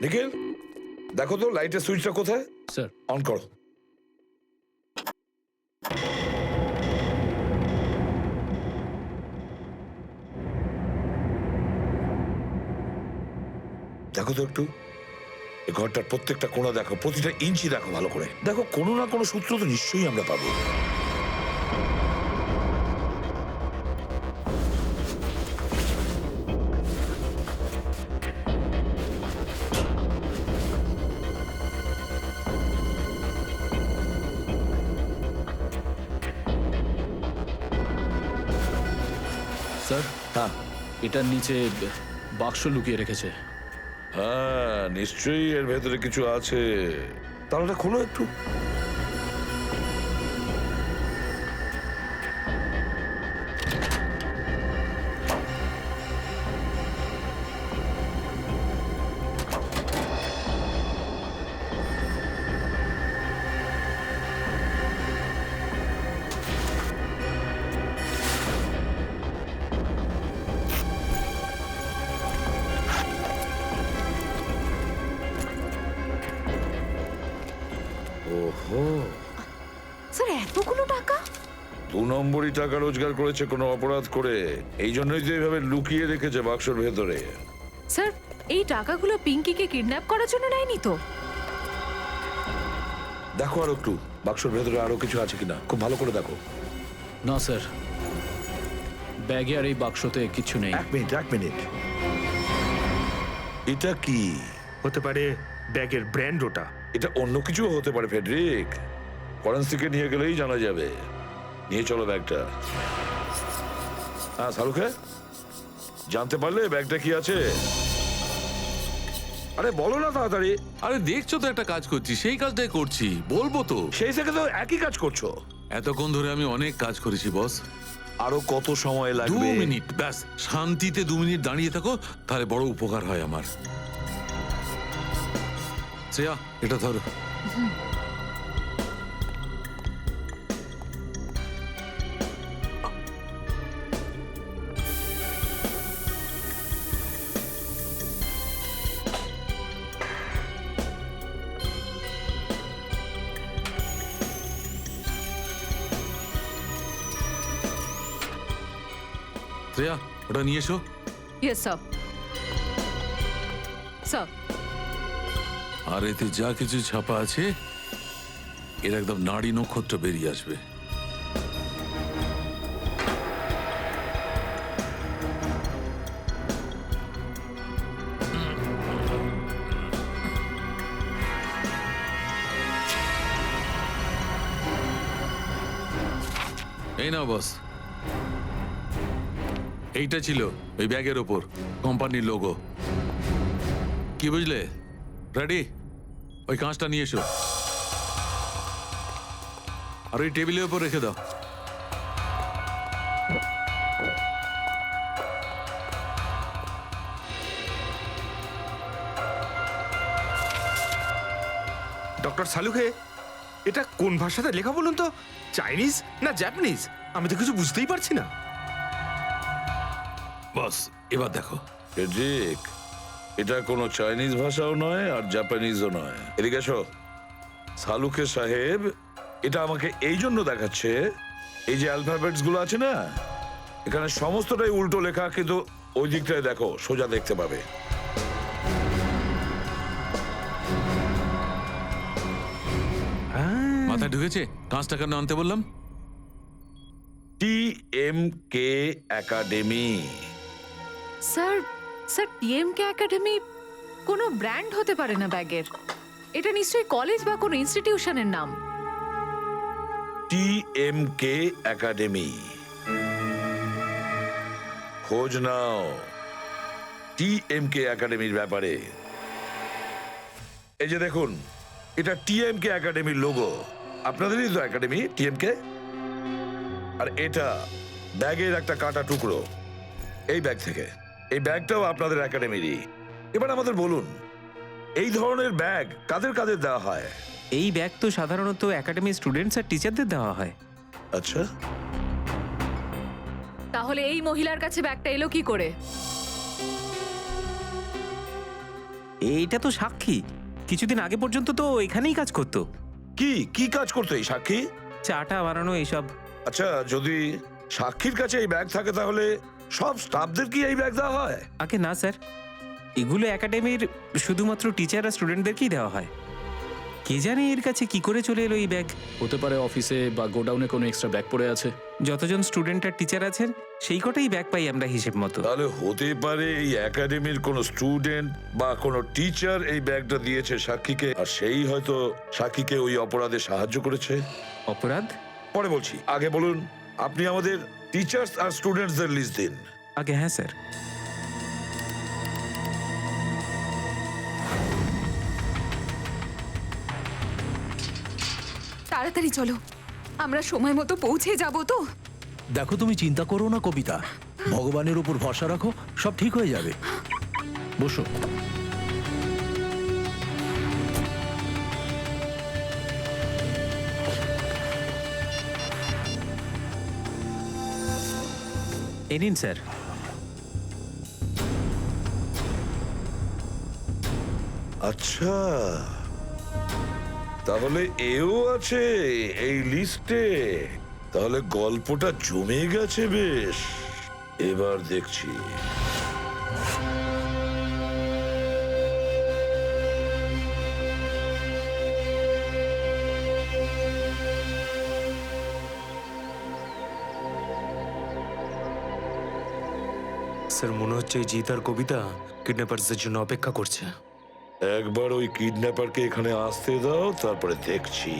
নিখিল, দেখো তো লাইটের সুইচটা কোথায়। স্যার। অন করো। দেখো তো একটু এই ঘরটার প্রত্যেকটা কোণা দেখো, প্রতিটা ইঞ্চি দেখো ভালো করে। দেখো কোনো না কোনো সূত্র তো নিশ্চয়ই আমরা পাবো। স্যার, হ্যাঁ, এটার নিচে বাক্স লুকিয়ে রেখেছে। হ্যাঁ, নিশ্চয়ই এর ভেতরে কিছু আছে। তাহলে খোলো একটু। ওহো, স্যার, এতগুলো টাকা? 2 নম্বরই টাকা রোজগার করেছে কোনো অপরাধ করে, এই জন্যই তো এইভাবে লুকিয়ে রেখেছে বাক্সর ভেতরে। স্যার, এই টাকাগুলো পিঙ্কিকে কিডন্যাপ করার জন্য নেয়নি তো? দেখো আর একটু বাক্সর ভেতরে আরো কিছু আছে কিনা, খুব ভালো করে দেখো। না স্যার, ব্যাগে আর এই বাক্সতে কিছু নেই। এক মিনিট, এটা কি হতে পারে? ব্যাগের ব্র্যান্ড ওটা। এটা অন্য কিছু হতে পারে ফেডরিক, ফরেন্সিকে নিয়ে গেলেই জানা যাবে। নিয়ে চলো ব্যাগটা। হ্যাঁ শাহরুখে, জানতে পারলে ব্যাগটা কি আছে? আরে বলো না তাড়াতাড়ি। আরে দেখছো তো একটা কাজ করছি, সেই কাজটাই করছি, বলবো তো। সেই থেকে তো একই কাজ করছো। এতক্ষণ ধরে আমি অনেক কাজ করেছি বস। আরো কত সময় লাগবে? 2 মিনিট ব্যাস, শান্তিতে 2 মিনিট দাঁড়িয়ে থাকো, তাহলে বড় উপকার হয় আমার। শ্রেয়া, এটা ধরো। শ্রেয়া, ওটা নিয়ে এসো। Yes sir. স্যার, আর এতে যা কিছু ছাপা আছে এর একদম নাড়ি নক্ষত্র বেরিয়ে আসবে। এই নাও বস, এইটা ছিল ওই ব্যাগের ওপর কোম্পানির লোগো। কি বুঝলে? রেডি? ওই কাঁচটা নিয়ে এসো আর ওই টেবিলের উপর রেখে দাও। ডক্টর সালুকে, এটা কোন ভাষাতে লেখা বলুন তো? চাইনিজ না জাপানিজ? আমি তো কিছু বুঝতেই পারছি না। বস এবার দেখো। ঠিক, এটা কোনো চাইনিজ ভাষাও নয় আর জাপানিজও নয়। এদিকে এসো। সালুকে সাহেব এটা আমাকে এই জন্য দেখাচ্ছে, এই যে অ্যালফাবেটস গুলো আছে না, এখানে সমস্তটাই উল্টো লেখা, কিন্তু ওই দিকটায় দেখো, সোজা দেখতে পাবে। মাথায় ঢুকেছে? কাঁচটা কেন আনতে বললাম? TMK academy. Sir, TMK academy কোনো ব্র্যান্ড হতে পারে না ব্যাগের। এটা নিশ্চয়ই কলেজ বা কোনো ইনস্টিটিউশনের নাম। TMK একাডেমি, খোঁজ নাও TMK একাডেমির ব্যাপারে। এই যে দেখুন, এটা TMK একাডেমির লোগো। আপনাদেরই তো একাডেমি TMK। আর এটা ব্যাগের একটা কাটা টুকরো এই ব্যাগ থেকে। এই ব্যাগটাও আপনাদের একাডেমিরই। এবার আমাদের বলুন, এই ধরনের ব্যাগ কাদের কাদের দেওয়া হয়? এই ব্যাগ তো সাধারণত একাডেমির স্টুডেন্টস আর টিচারদের দেওয়া হয়। আচ্ছা, তাহলে এই মহিলার কাছে ব্যাগটা এলো কি করে? এইটা তো সাক্ষী, কিছুদিন আগে পর্যন্ত তো এখানেই কাজ করতো। কি কাজ করতো এই সাক্ষী? চাটা বানানো এইসব। আচ্ছা, যদি সাক্ষীর কাছে এই ব্যাগ থাকে তাহলে সব স্টাফদের কি এই ব্যাগ দেওয়া হয়? আগে না স্যার, এগুলো একাডেমির শুধুমাত্র টিচার আর স্টুডেন্টদেরকেই দেওয়া হয়। কে জানে এর কাছে কি করে চলে এলো এই ব্যাগ। হতে পারে অফিসে বা গোডাউনে কোনো এক্সট্রা ব্যাগ পড়ে আছে। যতজন স্টুডেন্ট আর টিচার আছেন সেই কটাই ব্যাগ পাই আমরা হিসেব মতো। তাহলে হতে পারে এই একাডেমির কোনো স্টুডেন্ট বা কোনো টিচার এই ব্যাগটা দিয়েছে সাক্ষীকে, আর সেই হয়তো সাক্ষীকে ওই অপরাধে সাহায্য করেছে। অপরাধ পরে বলছি, আগে বলুন আপনি আমাদের টিচার্স আর স্টুডেন্টসদের লিস্ট দিন। আগে হ্যাঁ স্যার। তাড়াতাড়ি চলো, আমরা সময় মতো পৌঁছে যাব তো। দেখো, তুমি চিন্তা করো না কবিতা, ভগবানের উপর ভরসা রাখো, সব ঠিক হয়ে যাবে। বসো। এ নিন স্যার। আচ্ছা, তাহলে এও আছে এই লিস্টে। তাহলে গল্পটা জমে গেছে বেশ। এবার দেখছি। স্যার, মনে হচ্ছে এই জিত আর কবিতা কিডন্যাপারসদের জন্য অপেক্ষা করছে। একবার ওই কিডন্যাপারকে এখানে আসতে দাও, তারপরে দেখছি।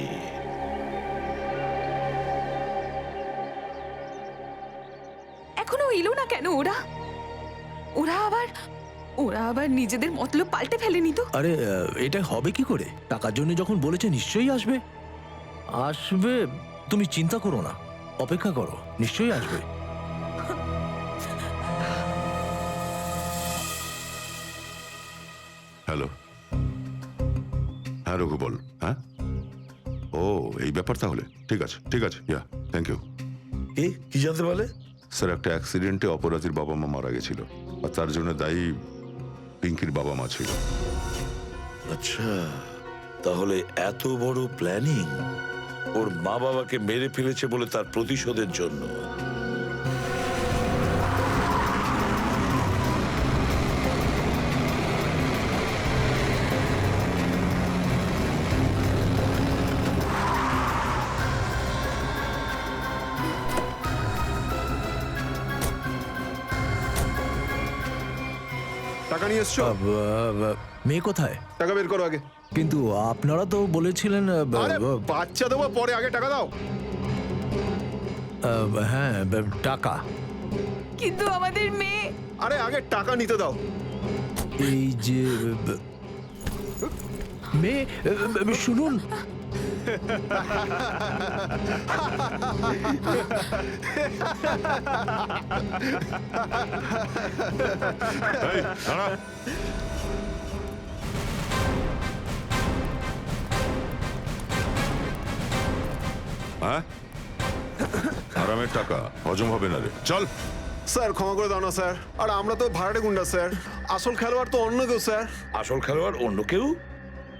এখনো এলো না কেন ওরা? ওরা আবার নিজেদের মতলব পাল্টে ফেলেনি তো? আরে এটা হবে কি করে? টাকার জন্য যখন বলেছে নিশ্চয়ই আসবে। আসবে, তুমি চিন্তা করো না, অপেক্ষা করো, নিশ্চয়ই আসবে। হ্যালো, হ্যাঁ রঘু বল। হ্যাঁ, ও এই ব্যাপার, তাহলে ঠিক আছে ইয়া, থ্যাংক ইউ। কি জানতে পারলে? স্যার, একটা অ্যাক্সিডেন্টে অপরাধীর বাবা মা মারা গেছিল, আর তার জন্য দায়ী পিঙ্কির বাবা মা ছিল। আচ্ছা, তাহলে এত বড় প্ল্যানিং ওর মা বাবাকে মেরে ফেলেছে বলে তার প্রতিশোধের জন্য। টাকা নিয়ে এসছো? মেয়ে কোথায়? টাকা বের করো আগে। কিন্তু আপনারা তো বলেছিলেন। আরে বাচ্চা দেবো পরে, আগে টাকা দাও। হ্যাঁ, টাকা। কিন্তু আমাদের মেয়ে। আরে আগে টাকা নিতে দাও। এই যে মেয়ে শুনুন। এই, দাঁড়া। হ্যাঁ, আরামের টাকা হজম হবে না রে, চল। স্যার ক্ষমা করে দাও না স্যার, আর আমরা তো ভাড়াটে গুন্ডা স্যার, আসল খেলোয়াড় তো অন্য কেউ স্যার। আসল খেলোয়াড় অন্য কেউ?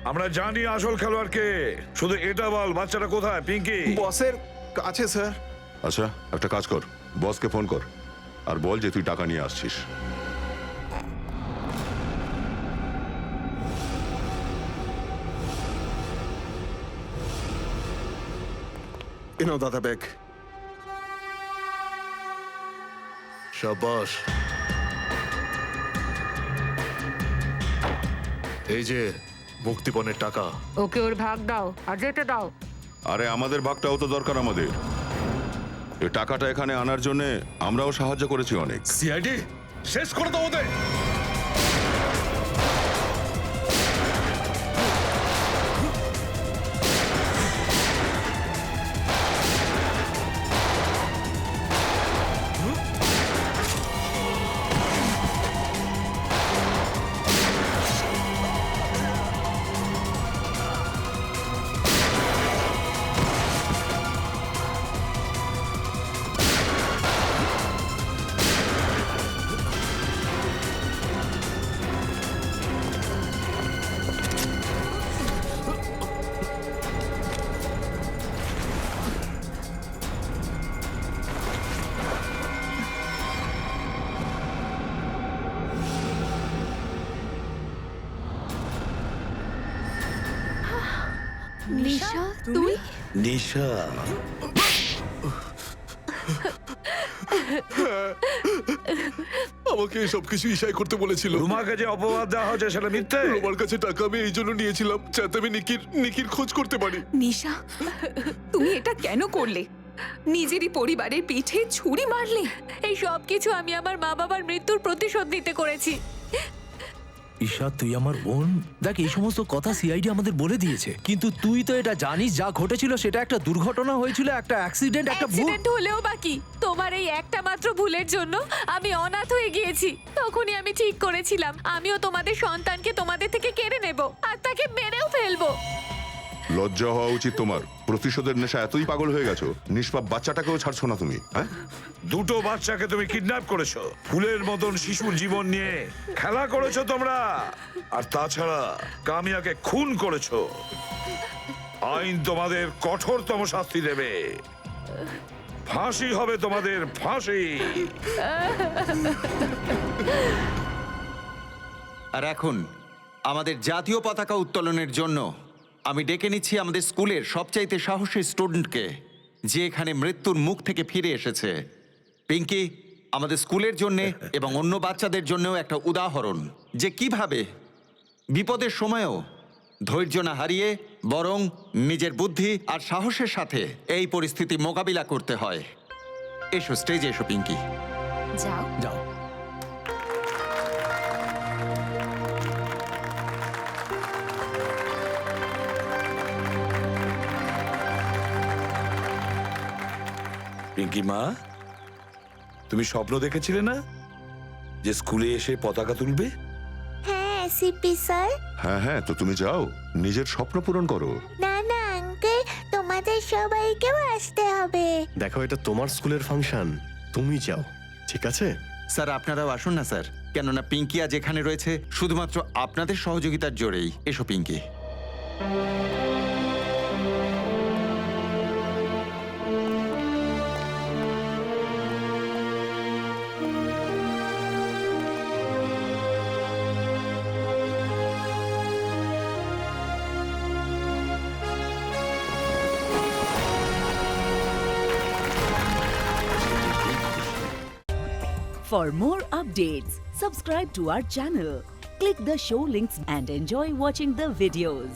আমরা জানি আসল খেলোয়াড় কে, শুধু এটা বল বাচ্চাটা কোথায়? পিঙ্কি বসের কাছে স্যার। আচ্ছা, একটা কাজ কর, বসকে ফোন কর আর বল যে তুই টাকা নিয়ে আসছিস। এ নাও দাদা ব্যাগ। শাবাশ। এই যে মুক্তিপণের টাকা। ওকে ওর ভাগ দাও আর যেতে দাও। আরে আমাদের ভাগটাও তো দরকার আমাদের। এই টাকাটা এখানে আনার জন্য আমরাও সাহায্য করেছি অনেক। সিআইডি শেষ করে দাও ওদের। নিশা তুই? নিশা, আমাকে সব কিছু ইশাই করতে বলেছিল। রুমাকে যে অপবাদ দেওয়া হচ্ছে সেটা মিথ্যে। রুমার কাছে টাকা আমি এই জন্য নিয়েছিলাম যাতে আমি নিকির খোঁজ করতে পারি। নিশা, তুমি এটা কেন করলে? নিজেরই পরিবারের পিঠে ছুরি মারলে। এই সব কিছু আমি আমার মা বাবার মৃত্যুর প্রতিশোধ নিতে করেছি। ঈশা, তুই আমার বোন। দেখ, এই সমস্ত কথা সিআইডি আমাদের বলে দিয়েছে, কিন্তু তুই তো এটা জানিস যা ঘটেছিল সেটা একটা দুর্ঘটনা হয়েছিল, একটা অ্যাক্সিডেন্ট, একটা ভুল। অ্যাক্সিডেন্ট হলেও বাকি তোমার এই একটা মাত্র ভুলের জন্য আমি অনাথ হয়ে গিয়েছি। তখনই আমি ঠিক করেছিলাম আমিও তোমাদের সন্তানকে তোমাদের থেকে কেড়ে নেব আর তাকে মেরেও ফেলবো। লজ্জা হওয়া উচিত তোমার। প্রতিশোধের নেশা এতই পাগল হয়ে গেছো, নিষ্পাপ বাচ্চাটাকেও ছাড়ছো না তুমি। হ্যাঁ, দুটো বাচ্চাকে তুমি কিডন্যাপ করেছো, ফুলের মতন শিশুর জীবন নিয়ে খেলা করেছো তোমরা। আর তাছাড়া কামিয়াকে খুন করেছো। আইন তোমাদের কঠোরতম শাস্তি দেবে। ফাঁসি হবে তোমাদের, ফাঁসি। আর এখন আমাদের জাতীয় পতাকা উত্তোলনের জন্য আমি ডেকে নিচ্ছি আমাদের স্কুলের সবচাইতে সাহসী স্টুডেন্টকে, যে এখানে মৃত্যুর মুখ থেকে ফিরে এসেছে। পিঙ্কি আমাদের স্কুলের জন্য এবং অন্য বাচ্চাদের জন্যও একটা উদাহরণ, যে কিভাবে বিপদের সময়ও ধৈর্য না হারিয়ে বরং নিজের বুদ্ধি আর সাহসের সাথে এই পরিস্থিতি মোকাবিলা করতে হয়। এসো স্টেজে এসো পিঙ্কি। যাও যাও। পিঙ্কি মা, তুমি স্বপ্ন দেখেছিলে না যে স্কুলে এসে পতাকা তুলবে? হ্যাঁ সিপি স্যার। হ্যাঁ হ্যাঁ, তো তুমি যাও, নিজের স্বপ্ন পূরণ করো। না না আঙ্কেল, তোমাদের সবাইকেও আসতে হবে। দেখো, এটা তোমার স্কুলের ফাংশন, তুমি যাও, ঠিক আছে? স্যার আপনারাও আসুন না স্যার, কেননা পিঙ্কি আজ এখানে রয়েছে শুধুমাত্র আপনাদের সহযোগিতার জোরেই। এসো Pinki. For more updates, subscribe to our channel, click the show links and enjoy watching the videos.